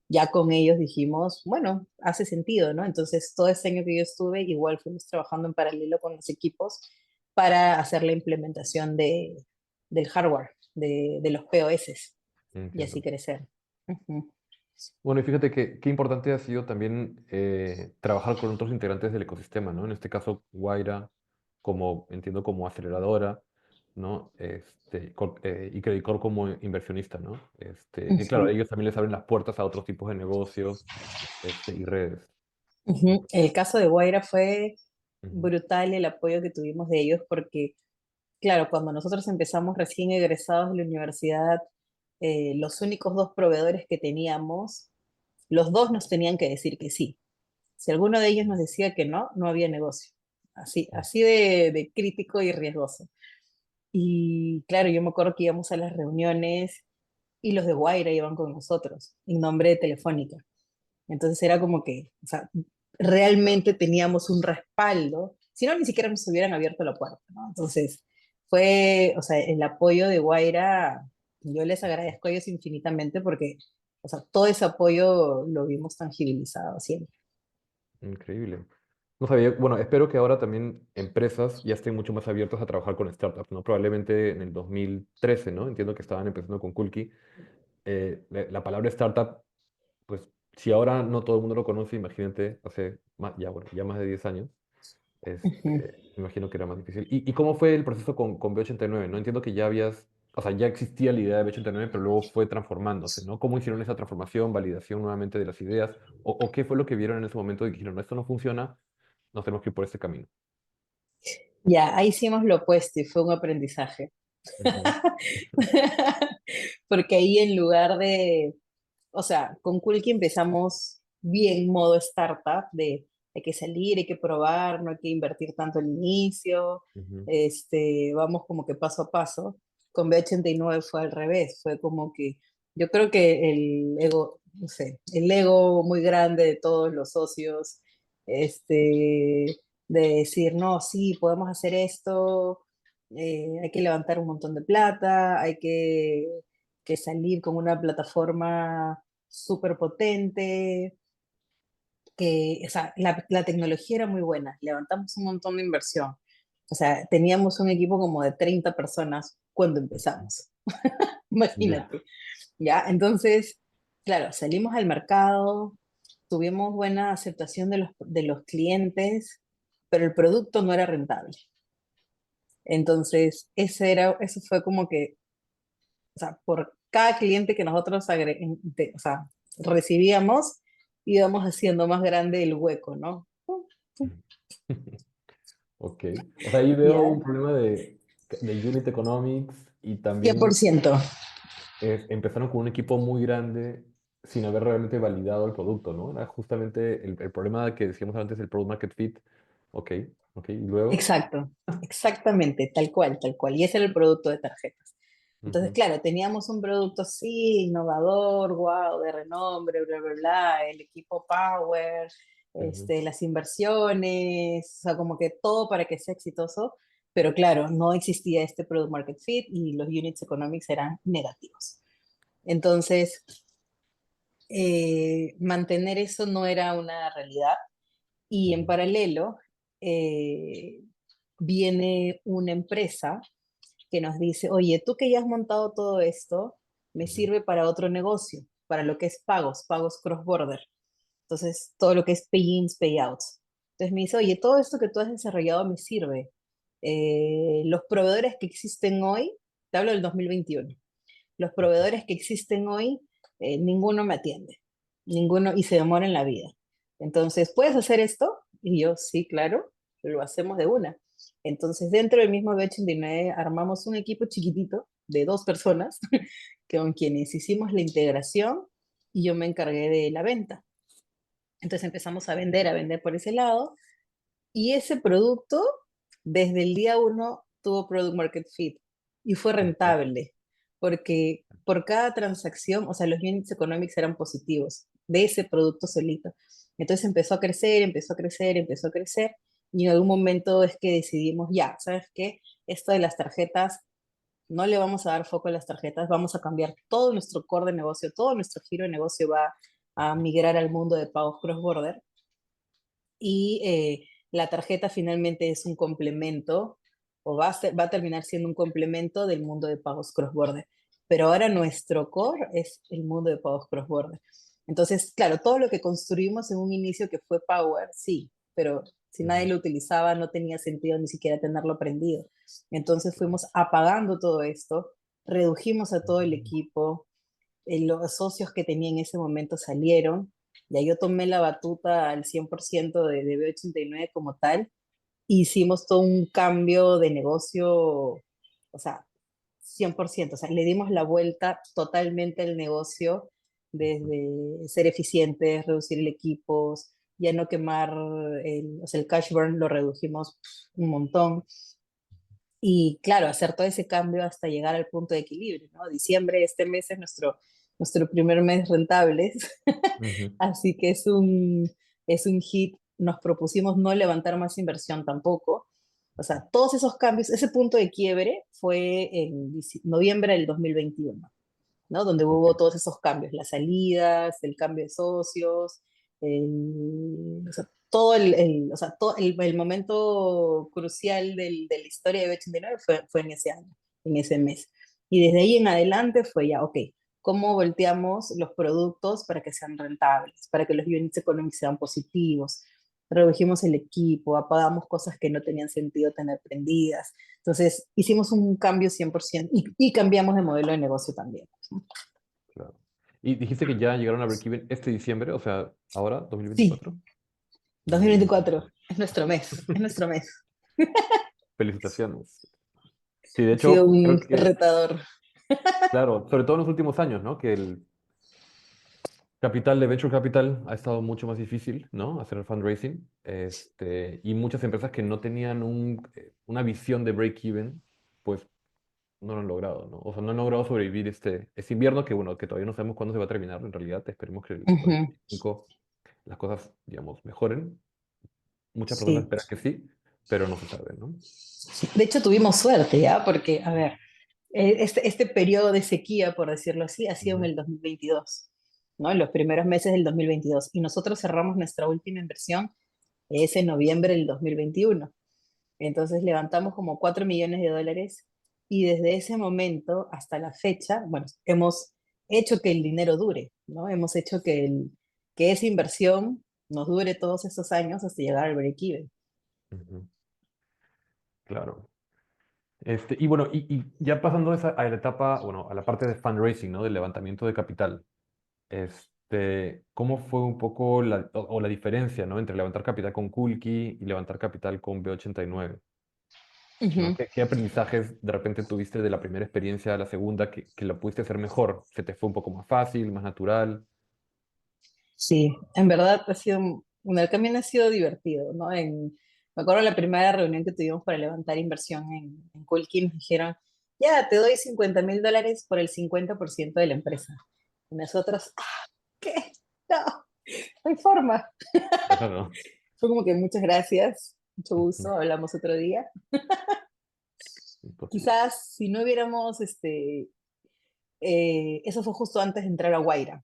ya con ellos dijimos, bueno, hace sentido, ¿no? Entonces, todo ese año que yo estuve, igual fuimos trabajando en paralelo con los equipos para hacer la implementación del hardware, de los POS y así Entiendo. crecer. Ujú, Bueno, y fíjate que qué importante ha sido también trabajar con otros integrantes del ecosistema, ¿no? En este caso, Guaira, como entiendo como aceleradora, ¿no? Y Credit Corp como inversionista, ¿no? Que claro, ujú, ellos también les abren las puertas a otros tipos de negocios, y redes. ujú. El caso de Guaira fue Ujú, brutal el apoyo que tuvimos de ellos porque claro, cuando nosotros empezamos recién egresados de la universidad, los únicos dos proveedores que teníamos, los dos nos tenían que decir que sí. Si alguno de ellos nos decía que no, no había negocio. Así, ujú, así de crítico y riesgoso. Y claro, yo me acuerdo que íbamos a las reuniones y los de Guaira iban con nosotros, en nombre de Telefónica. Entonces era como que, o sea, realmente teníamos un respaldo, si no, ni siquiera nos hubieran abierto la puerta, ¿no? Entonces, fue, o sea, el apoyo de Guaira, yo les agradezco a ellos infinitamente porque, o sea, todo ese apoyo lo vimos tangibilizado siempre. increíble. No sabía, bueno, espero que ahora también empresas ya estén mucho más abiertas a trabajar con startups, ¿no? Probablemente en el 2013, ¿no? Entiendo que estaban empezando con Kulki. La palabra startup, pues si ahora no todo el mundo lo conoce, imagínate, hace ya, bueno, ya más de 10 años, Ujú. me imagino que era más difícil. ¿Y cómo fue el proceso con B89? No entiendo que ya habías, o sea, ya existía la idea de B89, pero luego fue transformándose, ¿no? ¿Cómo hicieron esa transformación, validación nuevamente de las ideas? ¿O qué fue lo que vieron en ese momento y dijeron, no, esto no funciona, nos tenemos que ir por este camino? Ya, ahí hicimos lo opuesto y fue un aprendizaje. Ujú, Porque ahí en lugar de, o sea, con Kulki empezamos bien modo startup, de hay que salir, hay que probar, no hay que invertir tanto al inicio, ujú, vamos como que paso a paso. Con B89 fue al revés, fue como que yo creo que el ego, no sé, el ego muy grande de todos los socios, de decir, no, sí, podemos hacer esto, hay que levantar un montón de plata, hay que salir con una plataforma súper potente, que, o sea, la tecnología era muy buena, levantamos un montón de inversión. O sea, teníamos un equipo como de 30 personas cuando ujú. empezamos, Ya, imagínate. ¿Ya? Entonces, claro, salimos al mercado, tuvimos buena aceptación de los clientes, pero el producto no era rentable. Entonces, eso fue como que, o sea, por cada cliente que nosotros o sea, recibíamos, íbamos haciendo más grande el hueco, ¿no? ujú. Ok, o sea, ahí veo Ya, un problema de unit economics y cien por también ciento. empezaron con un equipo muy grande sin haber realmente validado el producto, ¿no? Era justamente el problema que decíamos antes, el product market fit. Ok, ok, y luego. Exacto, exactamente, tal cual, tal cual. Y ese era el producto de tarjetas. Entonces, Ujú, claro, teníamos un producto así, innovador, wow, de renombre, bla, bla, bla, el equipo Power, ujú, las inversiones, o sea, como que todo para que sea exitoso, pero claro, no existía este product market fit y los units economics eran negativos. Entonces, mantener eso no era una realidad y en ujú, paralelo eh, viene una empresa que nos dice, oye, tú que ya has montado todo esto, me ujú, sirve para otro negocio, para lo que es pagos, pagos cross-border. Entonces, todo lo que es pay-ins, pay-outs. Entonces me dice, oye, todo esto que tú has desarrollado me sirve. Los proveedores que existen hoy, te hablo del 2021, los proveedores que existen hoy, ninguno me atiende, ninguno, y se demora en la vida. Entonces, ¿puedes hacer esto? Y yo, sí, claro, lo hacemos de una. Entonces, dentro del mismo B89 armamos un equipo chiquitito de 2 personas con quienes hicimos la integración y yo me encargué de la venta. Entonces empezamos a vender por ese lado y ese producto desde el día uno tuvo Product Market Fit y fue Ujú, rentable, porque por cada transacción, o sea, los units economics eran positivos de ese producto solito. Entonces empezó a crecer, empezó a crecer, empezó a crecer, y en algún momento es que decidimos, ya, ¿sabes qué? Esto de las tarjetas, no le vamos a dar foco a las tarjetas, vamos a cambiar todo nuestro core de negocio, todo nuestro giro de negocio va a migrar al mundo de pagos cross-border, y la tarjeta finalmente es un complemento o va a terminar siendo un complemento del mundo de pagos cross-border. Pero ahora nuestro core es el mundo de pagos cross-border. Entonces, claro, todo lo que construimos en un inicio que fue Power, sí, pero si nadie ujú, lo utilizaba no tenía sentido ni siquiera tenerlo aprendido. Entonces fuimos apagando todo esto, redujimos a todo el equipo, los socios que tenía en ese momento salieron, ya yo tomé la batuta al 100% de B89 como tal, hicimos todo un cambio de negocio, o sea, 100%, o sea, le dimos la vuelta totalmente al negocio, ujú. desde ser eficientes, reducir el equipo, ya no quemar, o sea, el cash burn lo redujimos un montón. Y claro, hacer todo ese cambio hasta llegar al punto de equilibrio, ¿no? Diciembre, este mes es nuestro primer mes rentables, Ujú, así que es un hit. Nos propusimos no levantar más inversión tampoco. O sea, todos esos cambios, ese punto de quiebre fue en noviembre del 2021, ¿no? Donde ok, hubo todos esos cambios, las salidas, el cambio de socios, o sea, o sea, todo el momento crucial de la historia de B89 fue en ese año, en ese mes. Y desde ahí en adelante fue ya, ok, ¿cómo volteamos los productos para que sean rentables, para que los units económicos sean positivos? Redujimos el equipo, apagamos cosas que no tenían sentido tener prendidas. Entonces, hicimos un cambio 100% y cambiamos de modelo de negocio también. claro. Y dijiste que ya llegaron a break-even este diciembre, o sea, ahora, Sí, 2024. Muy bien. 2024 es nuestro mes, es nuestro mes. Felicitaciones. Sí, de Ha sido hecho, un creo que, retador. claro, sobre todo en los últimos años, ¿no? Que el capital de Venture Capital ha estado mucho más difícil, ¿no? Hacer el fundraising. Y muchas empresas que no tenían una visión de break-even, pues no lo han logrado, ¿no? O sea, no han logrado sobrevivir este invierno que, bueno, que todavía no sabemos cuándo se va a terminar. En realidad, esperemos que el Ujú. 2025 las cosas, digamos, mejoren. Muchas personas Sí, esperan que sí, pero no se sabe, ¿no? de hecho tuvimos suerte, ¿ya? Porque, a ver, este periodo de sequía, por decirlo así, ha sido en Ujú, el 2022, ¿no? En los primeros meses del 2022. Y nosotros cerramos nuestra última inversión ese noviembre del 2021. Entonces levantamos como 4 millones de dólares, y desde ese momento hasta la fecha, bueno, hemos hecho que el dinero dure, ¿no? Hemos hecho que esa inversión nos dure todos estos años hasta llegar al break-even. ujú, claro. Y bueno, y ya pasando a la etapa, bueno, a la parte de fundraising, ¿no? Del levantamiento de capital. ¿Cómo fue un poco o la diferencia, ¿no? Entre levantar capital con Kulki y levantar capital con B89, ¿no? Ujú. ¿Qué aprendizajes de repente tuviste de la primera experiencia a la segunda que lo pudiste hacer mejor? ¿Se te fue un poco más fácil, más natural? Sí, en verdad ha sido, el camino ha sido divertido, ¿no? Me acuerdo la primera reunión que tuvimos para levantar inversión en Culkin, nos dijeron, ya, te doy $50,000 por el 50% de la empresa. Y nosotros, "Ah, ¿qué? No, no hay forma". Claro. Fue como que muchas gracias, mucho Ujú, gusto, hablamos otro día. imposible. Quizás si no hubiéramos, eso fue justo antes de entrar a Guaira.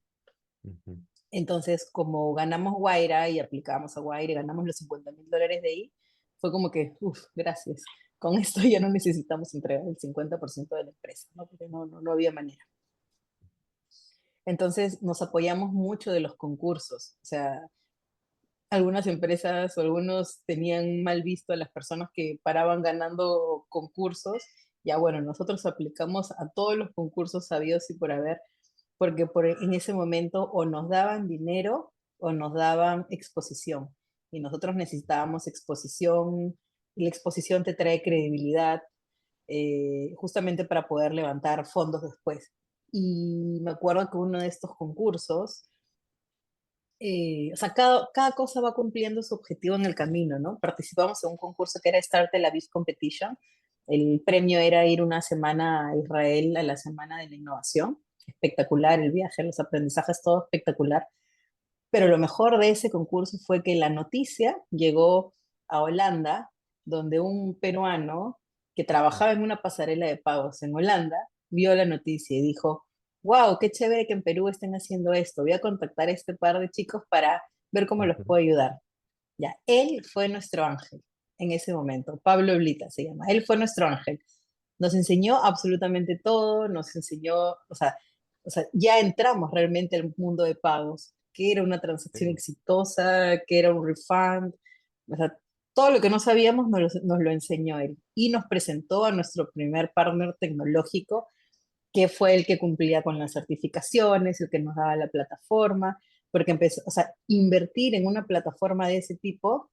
Ujú, Entonces, como ganamos Guaira y aplicamos a Guaira y ganamos los $50,000 de ahí, fue como que, uff, gracias. Con esto ya no necesitamos entregar el 50% de la empresa, ¿no? Porque no había manera. Entonces, nos apoyamos mucho de los concursos. O sea, algunas empresas o algunos tenían mal visto a las personas que paraban ganando concursos. Ya bueno, nosotros aplicamos a todos los concursos sabidos y por haber, porque en ese momento o nos daban dinero o nos daban exposición. Y nosotros necesitábamos exposición, y la exposición te trae credibilidad, justamente para poder levantar fondos después. Y me acuerdo que uno de estos concursos o sea, cada cosa va cumpliendo su objetivo en el camino, ¿no? Participamos en un concurso que era Start Tel Aviv Competition. El premio era ir una semana a Israel a la Semana de la Innovación. Espectacular el viaje, los aprendizajes, todo espectacular. Pero lo mejor de ese concurso fue que la noticia llegó a Holanda, donde un peruano que trabajaba en una pasarela de pagos en Holanda vio la noticia y dijo, wow, qué chévere que en Perú estén haciendo esto. Voy a contactar a este par de chicos para ver cómo los Ujú. puedo ayudar. Ya, él fue nuestro ángel en ese momento. Pablo Blita se llama. Él fue nuestro ángel. Nos enseñó absolutamente todo, nos enseñó, o sea, ya entramos realmente al mundo de pagos, qué era una transacción Sí. exitosa, qué era un refund, o sea, todo lo que no sabíamos nos lo enseñó él y nos presentó a nuestro primer partner tecnológico, que fue el que cumplía con las certificaciones, el que nos daba la plataforma, porque empezó, o sea, invertir en una plataforma de ese tipo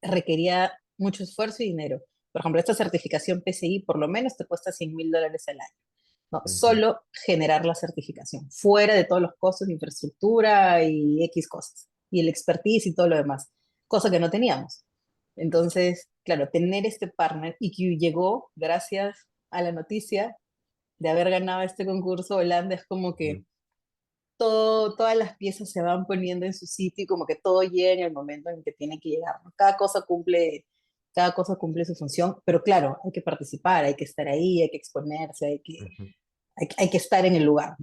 requería mucho esfuerzo y dinero. Por ejemplo, esta certificación PCI por lo menos te cuesta $100,000 al año. ¿No? Ujú. Solo generar la certificación, fuera de todos los costos de infraestructura y X cosas, y el expertise y todo lo demás, cosa que no teníamos. Entonces, claro, tener este partner y que llegó gracias a la noticia de haber ganado este concurso Holanda es como que Ujú. todas las piezas se van poniendo en su sitio y como que todo llega en el momento en que tiene que llegar, ¿no? Cada cosa cumple su función, pero claro, hay que participar, hay que estar ahí, hay que exponerse, Ujú. hay que estar en el lugar.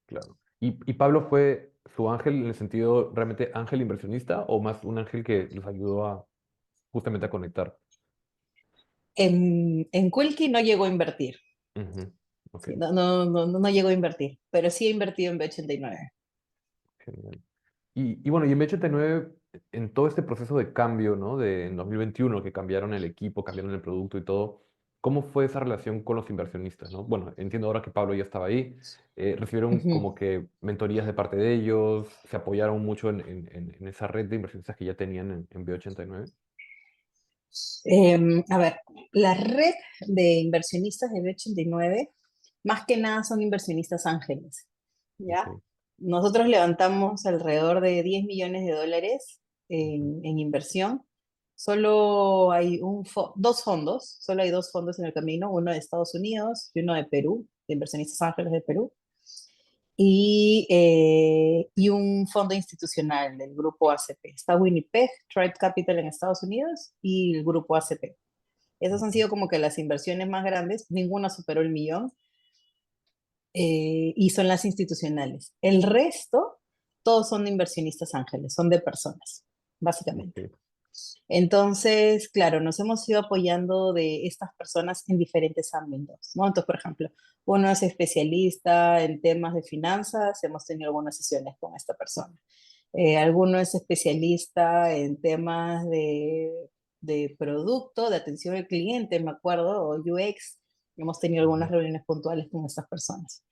Claro. ¿Y Pablo fue su ángel en el sentido realmente ángel inversionista o más un ángel que los ayudó a justamente a conectar? En Quilky no llegó a invertir, Ujú. Ok, sí, no llegó a invertir, pero sí ha invertido en B89. genial. Y bueno, y en B89, en todo este proceso de cambio, ¿no? De en 2021, que cambiaron el equipo, cambiaron el producto y todo, ¿cómo fue esa relación con los inversionistas, ¿no? Bueno, entiendo ahora que Pablo ya estaba ahí, recibieron Ujú. como que mentorías de parte de ellos, se apoyaron mucho en esa red de inversionistas que ya tenían en B89. A ver, la red de inversionistas de B89, más que nada son inversionistas ángeles, ¿ya? Ok. Nosotros levantamos alrededor de $10 millones en inversión. Solo hay dos fondos, solo hay dos fondos en el camino, uno de Estados Unidos y uno de Perú, de inversionistas ángeles de Perú, y un fondo institucional del grupo ACP. Está Winnipeg, Tribe Capital en Estados Unidos y el grupo ACP. Esas han Ujú. sido como que las inversiones más grandes, ninguna superó el millón, y son las institucionales. El resto, todos son de inversionistas ángeles, son de personas, básicamente. Ok. Entonces, claro, nos hemos ido apoyando de estas personas en diferentes ámbitos, ¿no? Entonces, por ejemplo, uno es especialista en temas de finanzas, hemos tenido algunas sesiones con esta persona. Alguno es especialista en temas de producto, de atención al cliente, me acuerdo, o UX. Hemos tenido algunas Ujú. reuniones puntuales con estas personas.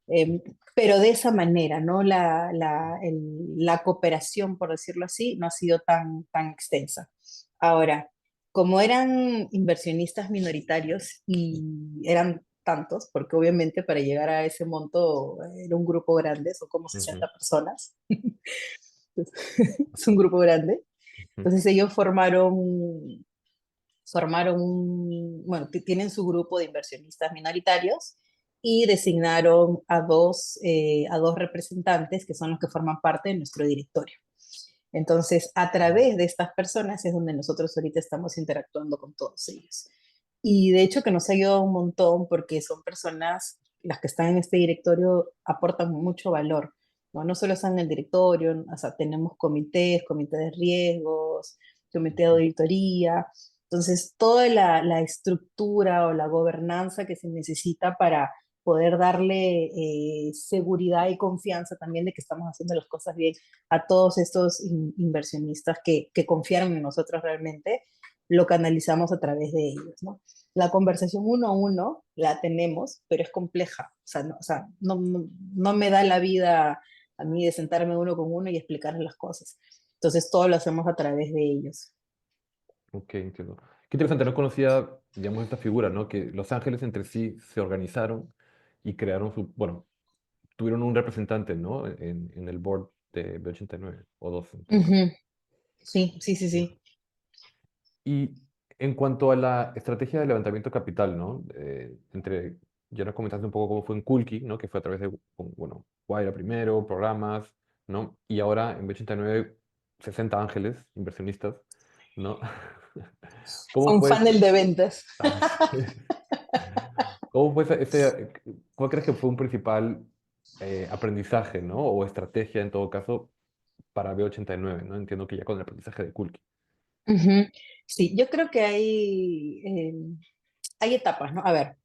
Eh, pero de esa manera, ¿no? La cooperación, por decirlo así, no ha sido tan extensa. Ahora, como eran inversionistas minoritarios y eran tantos, porque obviamente para llegar a ese monto era un grupo grande, son como Ujú. 60 personas, es un grupo grande. Ujú. Entonces ellos bueno, tienen su grupo de inversionistas minoritarios y designaron a dos representantes que son los que forman parte de nuestro directorio. Entonces, a través de estas personas es donde nosotros ahorita estamos interactuando con todos ellos. Y de hecho que nos ha ayudado un montón porque son personas, las que están en este directorio aportan mucho valor, ¿no? No solo están en el directorio, o sea, tenemos comités, comité de riesgos, comité de Ujú. auditoría. Entonces, toda la estructura o la gobernanza que se necesita para poder darle seguridad y confianza también de que estamos haciendo las cosas bien a todos estos inversionistas que confiaron en nosotros realmente, lo canalizamos a través de ellos, ¿no? La conversación uno a uno la tenemos, pero es compleja. No me da la vida a mí de sentarme uno con uno y explicarles las cosas. Entonces, todo lo hacemos a través de ellos. Ok, entiendo. Qué interesante, no conocía, digamos, esta figura, ¿no? Que los ángeles entre sí se organizaron y crearon su, bueno, tuvieron un representante, ¿no? En el board. de B89, o dos en todo caso. Ujú. Sí, sí, sí, Sí. sí. Y en cuanto a la estrategia de levantamiento de capital, ¿no? Ya nos comentaste un poco cómo fue en Kulki, ¿no? Que fue a través de, bueno, Guaira primero, programas, ¿no? Y ahora en B89, 60 ángeles, inversionistas, ¿no? ¿Cómo Un fue funnel ese? de ventas. Así es. ¿Cómo fue cuál crees que fue un principal aprendizaje, ¿no? O estrategia en todo caso para B89, ¿no? Entiendo que ya con el aprendizaje de Kulki. Ujú. Sí, yo creo que hay etapas, ¿no? A ver,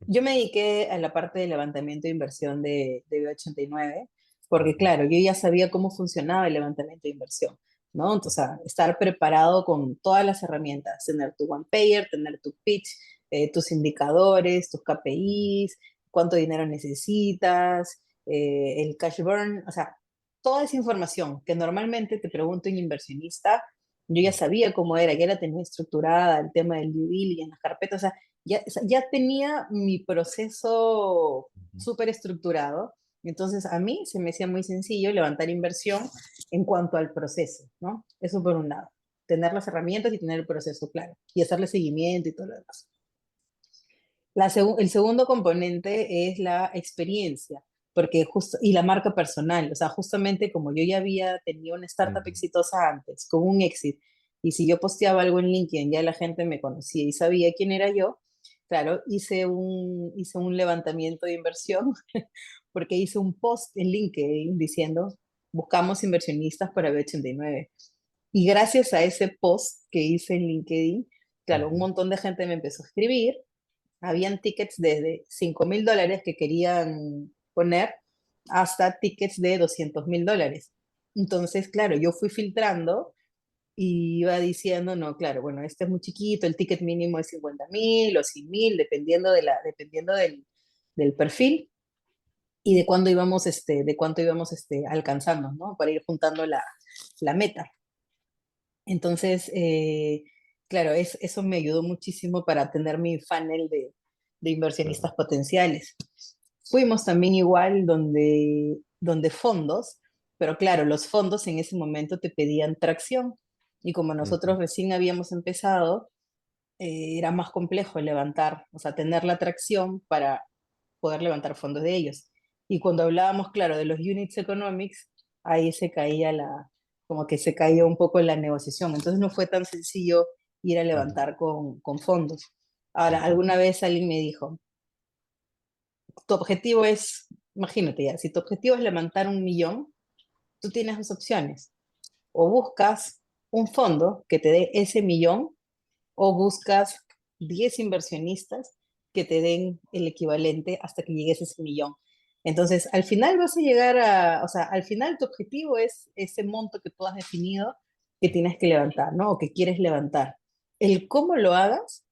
yo me dediqué a la parte de levantamiento de inversión de B89, porque Ujú, claro, yo ya sabía cómo funcionaba el levantamiento de inversión, ¿no? Entonces, estar preparado con todas las herramientas, tener tu one pager, tener tu pitch, tus indicadores, tus ujú, KPIs, cuánto dinero necesitas, el cash burn, o sea, toda esa información que normalmente te pregunta un inversionista, yo ya sabía cómo era, ya la tenía estructurada, el tema del due diligence, las carpetas, o sea, ya, o sea, ya tenía mi proceso ujú, súper estructurado. Entonces, a mí se me hacía muy sencillo levantar inversión en cuanto al proceso, ¿no? Eso por un lado, tener las herramientas y tener el proceso claro y hacerle seguimiento y todo lo demás. El segundo componente es la experiencia, porque justo, y la marca personal, o sea, justamente como yo ya había tenido una startup ujú, exitosa antes, con un exit, y si yo posteaba algo en LinkedIn, ya la gente me conocía y sabía quién era yo, claro, hice un levantamiento de inversión, porque hice un post en LinkedIn diciendo, buscamos inversionistas para B89. Y gracias a ese post que hice en LinkedIn, claro, un ujú, montón de gente me empezó a escribir, habían tickets desde $5,000 que querían poner hasta tickets de $200,000. Entonces, claro, yo fui filtrando y iba diciendo, no, claro, bueno, este es muy chiquito, el ticket mínimo es 50,000 o 100,000, dependiendo del perfil y de cuándo íbamos, de cuánto íbamos alcanzando, ¿no? Para ir juntando la meta. Entonces, claro, eso me ayudó muchísimo para tener mi funnel de claro, inversionistas potenciales. Fuimos también igual donde fondos, pero claro, los fondos en ese momento te pedían tracción y como ujú, nosotros recién habíamos empezado, era más complejo levantar, o sea, tener la tracción para poder levantar fondos de ellos. Y cuando hablábamos, claro, de los units economics, ahí se caía como que se caía un poco la negociación. Entonces no fue tan sencillo ir a ujú, levantar con fondos. Ahora, ujú, alguna vez alguien me dijo, tu objetivo es, imagínate ya, si tu objetivo es levantar 1,000,000, tú tienes dos opciones. O buscas un fondo que te dé ese millón o buscas 10 inversionistas que te den el equivalente hasta que llegues a ese millón. Entonces, al final vas a llegar o sea, al final tu objetivo es ese monto que tú has definido que tienes que levantar, ¿no? O que quieres levantar. El cómo lo hagas,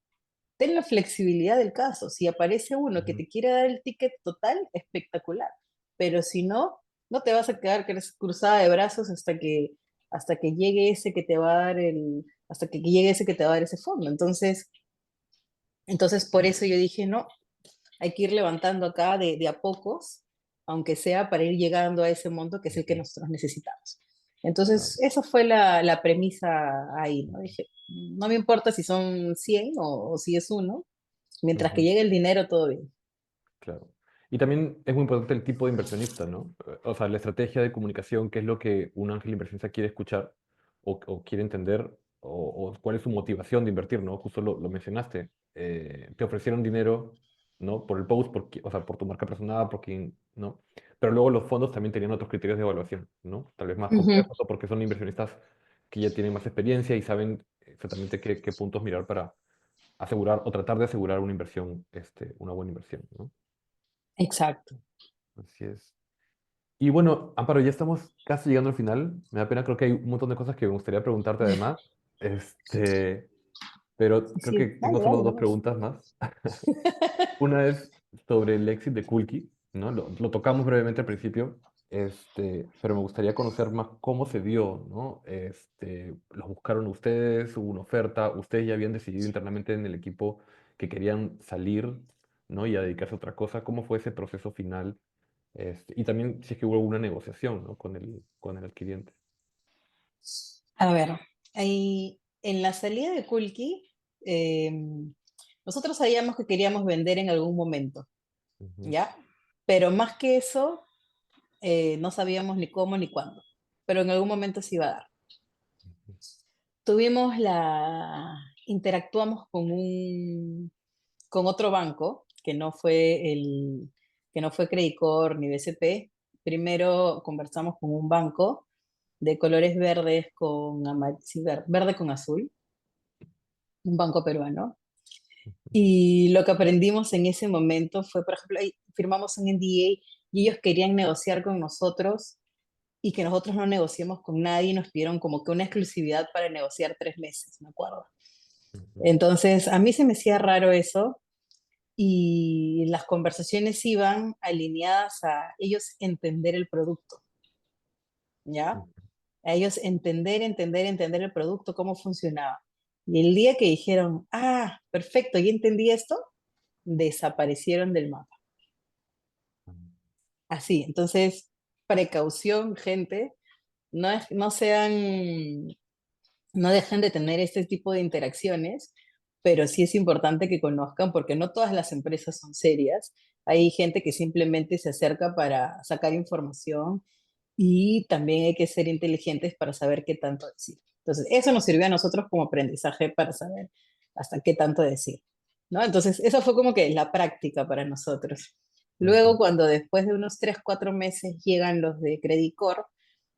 ten la flexibilidad del caso. Si aparece uno que ujú, te quiere dar el ticket total, espectacular. Pero si no, no te vas a quedar cruzada de brazos hasta que llegue ese que te va a dar hasta que llegue ese que te va a dar ese fondo. Entonces, por eso yo dije, no, hay que ir levantando acá de a pocos, aunque sea para ir llegando a ese monto que es el que ujú, nosotros necesitamos. claro, Entonces, esa fue la premisa ahí, ¿no? ujú, Dije, no me importa si son 100 o si es uno, mientras que ujú, llegue el dinero, todo bien. claro. Y también es muy importante el tipo de inversionista, ¿no? O sea, la estrategia de comunicación, qué es lo que un ángel inversionista quiere escuchar o quiere entender, o cuál es su motivación de invertir, ¿no? Justo lo mencionaste. Te ofrecieron dinero, ¿no? Por el post, o sea, por tu marca personal, por quien, ¿no? Pero luego los fondos también tenían otros criterios de evaluación, ¿no? Tal vez más Ujú. complejos, o porque son inversionistas que ya tienen más experiencia y saben exactamente qué puntos mirar para asegurar o tratar de asegurar una inversión, una buena inversión, ¿no? Exacto. Así es. Y bueno, Amparo, ya estamos casi llegando al final. Me da pena, creo que hay un montón de cosas que me gustaría preguntarte además. Este, pero creo que Sí, tengo dale, solo dale, dos nomás. preguntas más. Una es sobre el éxito de Kulki, ¿no? Lo tocamos brevemente al principio, pero me gustaría conocer más cómo se dio, ¿no? ¿Los buscaron ustedes? ¿Hubo una oferta? ¿Ustedes ya habían decidido internamente en el equipo que querían salir, ¿no? Y a dedicarse a otra cosa? ¿Cómo fue ese proceso final? Y también si es que hubo alguna negociación, ¿no? con el adquiriente. A ver, en la salida de Kulki, nosotros sabíamos que queríamos vender en algún momento, Ujú, ¿ya? Pero más que eso, no sabíamos ni cómo ni cuándo, pero en algún momento se iba a dar. ujú, Interactuamos con otro banco, que no fue Credicorp ni BCP. Primero conversamos con un banco de colores verdes sí, verde con azul, un banco peruano. Y lo que aprendimos en ese momento fue, por ejemplo, ahí firmamos un NDA y ellos querían negociar con nosotros y que nosotros no negociemos con nadie y nos pidieron como que una exclusividad para negociar 3 meses, me acuerdo. ujú, Entonces, a mí se me hacía raro eso y las conversaciones iban alineadas a ellos entender el producto, ¿ya? ujú. A ellos entender el producto, cómo funcionaba. Y el día que dijeron, ah, perfecto, ya entendí esto, desaparecieron del mapa. Así, entonces, precaución, gente, no sean, no dejen de tener este tipo de interacciones, pero sí es importante que conozcan, porque no todas las empresas son serias. Hay gente que simplemente se acerca para sacar información y también hay que ser inteligentes para saber qué tanto decir. Entonces, eso nos sirvió a nosotros como aprendizaje para saber hasta qué tanto decir, ¿no? Entonces, eso fue como que la práctica para nosotros. Luego, Ujú, cuando después de unos 3, 4 meses llegan los de Credit Corp,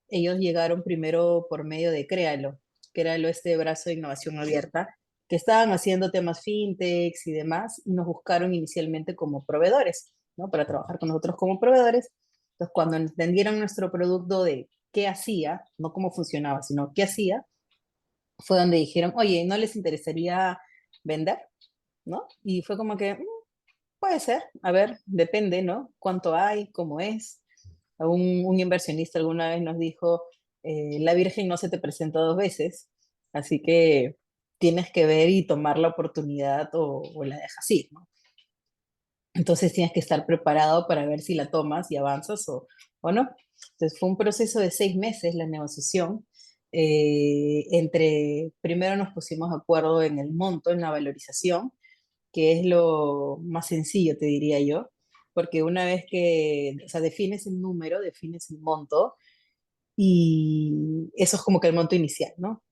ellos llegaron primero por medio de Créalo, que era este brazo de innovación abierta, que estaban haciendo temas fintechs y demás, y nos buscaron inicialmente como proveedores, ¿no? Para trabajar con nosotros como proveedores. Entonces, cuando entendieron nuestro producto de qué hacía, no cómo funcionaba, sino qué hacía, fue donde dijeron, oye, ¿no les interesaría vender? ¿No? Y fue como que, puede ser, a ver, depende, ¿no? ¿Cuánto hay? ¿Cómo es? Un inversionista alguna vez nos dijo, la Virgen no se te presenta 2 veces, así que tienes que ver y tomar la oportunidad o la dejas ir, ¿no? Entonces tienes que estar preparado para ver si la tomas y avanzas o no. Entonces fue un proceso de 6 meses la negociación. Primero nos pusimos de acuerdo en el monto, en la valorización, que es lo más sencillo, te diría yo, porque una vez que, o sea, defines el número, defines el monto, y eso es como que el monto inicial, ¿no?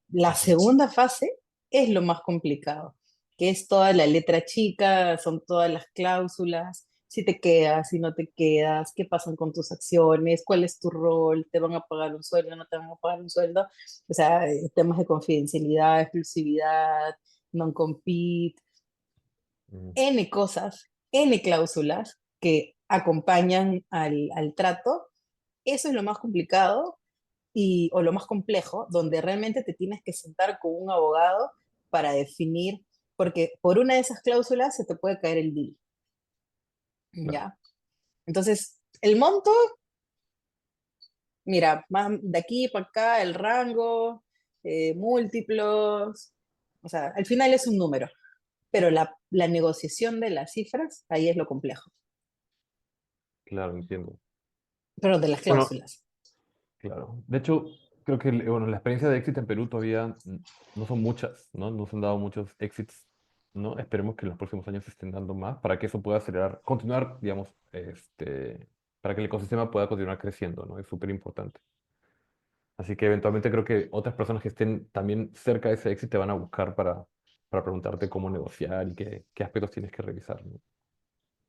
La ujú. segunda fase es lo más complicado, que es toda la letra chica, son todas las cláusulas, si te quedas, si no te quedas, qué pasan con tus acciones, cuál es tu rol, te van a pagar un sueldo, no te van a pagar un sueldo, o sea, temas de confidencialidad, exclusividad, non-compete, Mm, N cosas, N cláusulas que acompañan al trato. Eso es lo más complicado o lo más complejo, donde realmente te tienes que sentar con un abogado para definir, porque por una de esas cláusulas se te puede caer el deal, claro, ¿ya? Entonces, el monto, mira, más de aquí para acá, el rango, múltiplos, o sea, al final es un número, pero la negociación de las cifras, ahí es lo complejo, claro, entiendo. pero de las Bueno, cláusulas. claro. De hecho, creo que bueno, la experiencia de éxito en Perú todavía no son muchas, ¿no? No se han dado muchos éxitos, ¿no? Esperemos que en los próximos años se estén dando más para que eso pueda acelerar, continuar, digamos, para que el ecosistema pueda continuar creciendo, ¿no? Es súper importante. Así que eventualmente creo que otras personas que estén también cerca de ese éxito te van a buscar para preguntarte cómo negociar y qué aspectos tienes que revisar, ¿no?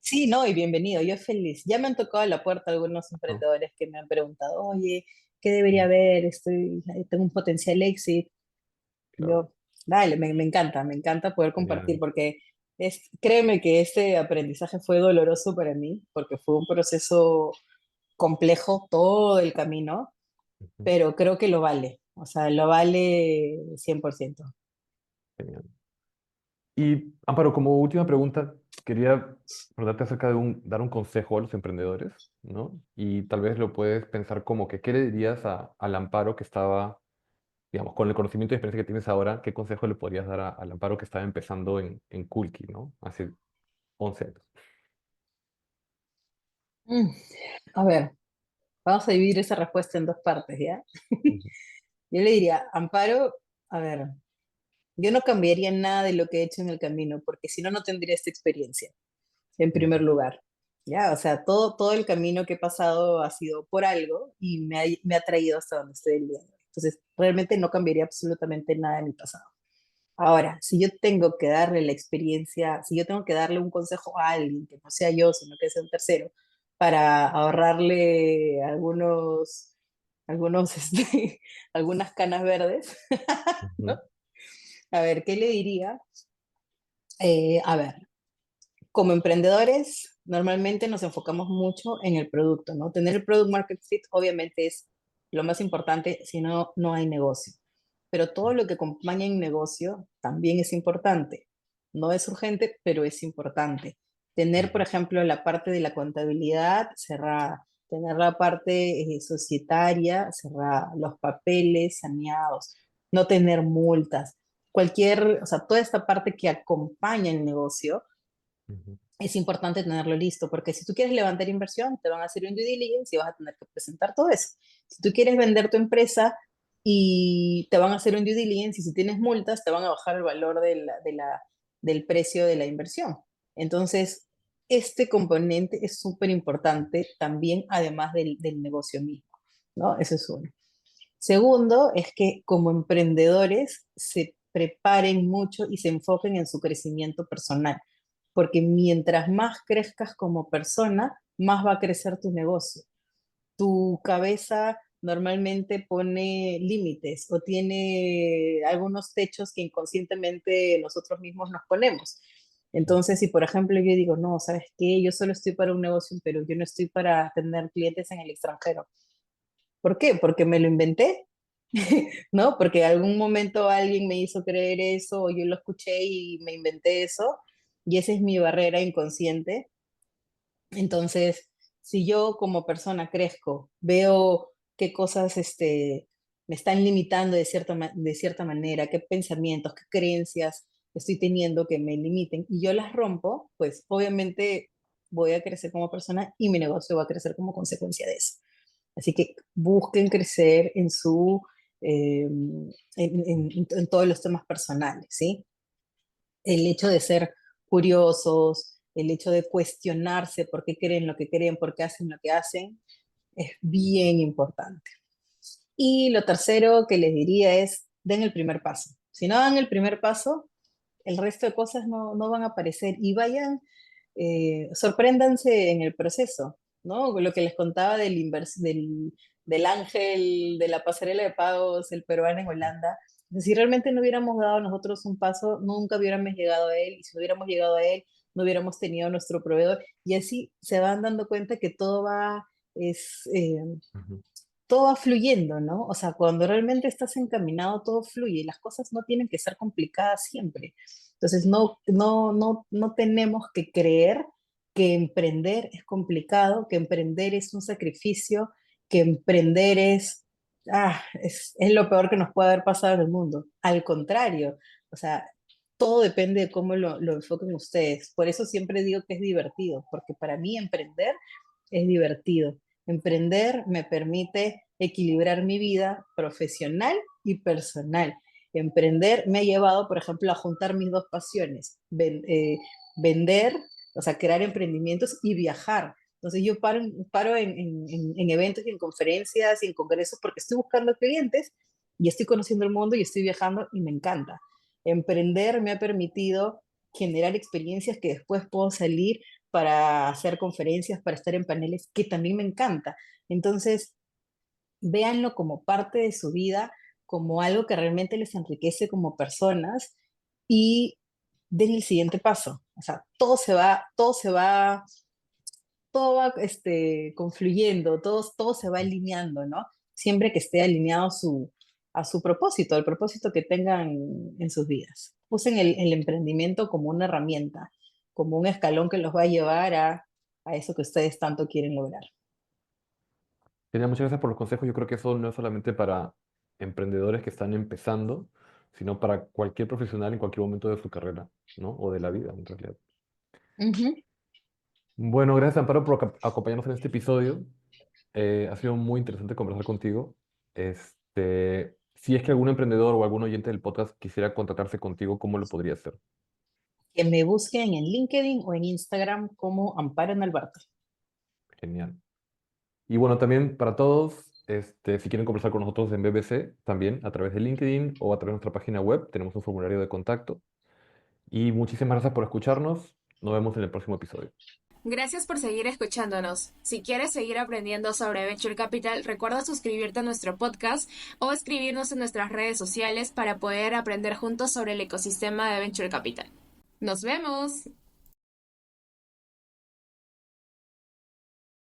Sí, no, y bienvenido, yo feliz. Ya me han tocado a la puerta algunos Ajá, emprendedores que me han preguntado, oye, ¿qué debería haber? Tengo un potencial éxito. claro, Yo, dale, me encanta poder compartir genial. porque créeme que este aprendizaje fue doloroso para mí, porque fue un proceso complejo todo el camino, Ujú, pero creo que lo vale, o sea, lo vale 100%. genial. Y Amparo, como última pregunta, quería preguntarte acerca de dar un consejo a los emprendedores, ¿no? Y tal vez lo puedes pensar como que, ¿qué le dirías al Amparo que estaba, digamos, con el conocimiento y experiencia que tienes ahora, qué consejo le podrías dar al Amparo que estaba empezando en Kulki, ¿no? Hace 11 años. Mm, A ver, vamos a dividir esa respuesta en dos partes, ¿ya? Ujú, Yo le diría, Amparo, a ver, yo no cambiaría nada de lo que he hecho en el camino, porque si no, no tendría esta experiencia, en primer ujú, lugar. Ya, o sea, todo el camino que he pasado ha sido por algo y me ha traído hasta donde estoy el día de hoy. Entonces, realmente no cambiaría absolutamente nada de mi pasado. Ahora, si yo tengo que darle la experiencia, si yo tengo que darle un consejo a alguien, que no sea yo, sino que sea un tercero, para ahorrarle algunos, algunas canas verdes, ¿no? ujú, A ver, ¿qué le diría? A ver, como emprendedores, normalmente nos enfocamos mucho en el producto, ¿no? Tener el product market fit obviamente es lo más importante, si no, no hay negocio. Pero todo lo que acompaña en negocio también es importante. No es urgente, pero es importante. Tener, por ujú, ejemplo, la parte de la contabilidad cerrada, tener la parte societaria cerrada, los papeles saneados, no tener multas, cualquier, o sea, toda esta parte que acompaña el negocio ujú, es importante tenerlo listo, porque si tú quieres levantar inversión, te van a hacer un due diligence y vas a tener que presentar todo eso. Si tú quieres vender tu empresa y te van a hacer un due diligence y si tienes multas, te van a bajar el valor del precio de la inversión. Entonces, este componente es súper importante también, además del negocio mismo, ¿no? Eso es uno. Segundo, es que como emprendedores se preparen mucho y se enfoquen en su crecimiento personal, porque mientras más crezcas como persona, más va a crecer tu negocio. Tu cabeza normalmente pone límites o tiene algunos techos que inconscientemente nosotros mismos nos ponemos. Entonces, si por ejemplo yo digo, no, ¿sabes qué? Yo solo estoy para un negocio en Perú, yo no estoy para tener clientes en el extranjero. ¿Por qué? Porque me lo inventé, ¿no? Porque en algún momento alguien me hizo creer eso, o yo lo escuché y me inventé eso, y esa es mi barrera inconsciente. Entonces, si yo como persona crezco, veo qué cosas me están limitando de cierta manera, qué pensamientos, qué creencias estoy teniendo que me limiten, y yo las rompo, pues obviamente voy a crecer como persona y mi negocio va a crecer como consecuencia de eso. Así que busquen crecer en en todos los temas personales, ¿sí? El hecho de ser curiosos, el hecho de cuestionarse por qué creen lo que creen, por qué hacen lo que hacen, es bien importante. Y lo tercero que les diría es, den el primer paso. Si no dan el primer paso, el resto de cosas no van a aparecer y vayan, sorpréndanse en el proceso, ¿no? Lo que les contaba del ángel de la pasarela de pagos, el peruano en Holanda. Si realmente no hubiéramos dado nosotros un paso, nunca hubiéramos llegado a él, y si no hubiéramos llegado a él, no hubiéramos tenido nuestro proveedor, y así se van dando cuenta que es, eh, ujú. todo va fluyendo, ¿no? O sea, cuando realmente estás encaminado, todo fluye y las cosas no tienen que ser complicadas siempre. Entonces, no tenemos que creer que emprender es complicado, que emprender es un sacrificio, que emprender es lo peor que nos puede haber pasado en el mundo. Al contrario, o sea, todo depende de cómo lo enfoquen ustedes. Por eso siempre digo que es divertido, porque para mí emprender es divertido. Emprender me permite equilibrar mi vida profesional y personal. Emprender me ha llevado, por ejemplo, a juntar mis dos pasiones, vender, o sea, crear emprendimientos y viajar. Entonces yo paro en eventos y en conferencias y en congresos porque estoy buscando clientes y estoy conociendo el mundo y estoy viajando y me encanta. Emprender me ha permitido generar experiencias que después puedo salir para hacer conferencias, para estar en paneles, que también me encanta. Entonces, véanlo como parte de su vida, como algo que realmente les enriquece como personas y den el siguiente paso. O sea, todo va confluyendo, todo se va alineando, ¿no? Siempre que esté alineado a su propósito, al propósito que tengan en sus vidas. Usen el emprendimiento como una herramienta, como un escalón que los va a llevar a eso que ustedes tanto quieren lograr. Genial, muchas gracias por los consejos. Yo creo que eso no es solamente para emprendedores que están empezando, sino para cualquier profesional en cualquier momento de su carrera, ¿no? O de la vida, en realidad. Ujú. Bueno, gracias Amparo por acompañarnos en este episodio. Ha sido muy interesante conversar contigo. Si es que algún emprendedor o algún oyente del podcast quisiera contactarse contigo, ¿cómo lo podría hacer? Que me busquen en LinkedIn o en Instagram como Amparo Nalbarte. Genial. Y bueno, también para todos, si quieren conversar con nosotros en BBC, también a través de LinkedIn o a través de nuestra página web, tenemos un formulario de contacto. Y muchísimas gracias por escucharnos. Nos vemos en el próximo episodio. Gracias por seguir escuchándonos. Si quieres seguir aprendiendo sobre Venture Capital, recuerda suscribirte a nuestro podcast o escribirnos en nuestras redes sociales para poder aprender juntos sobre el ecosistema de Venture Capital. ¡Nos vemos!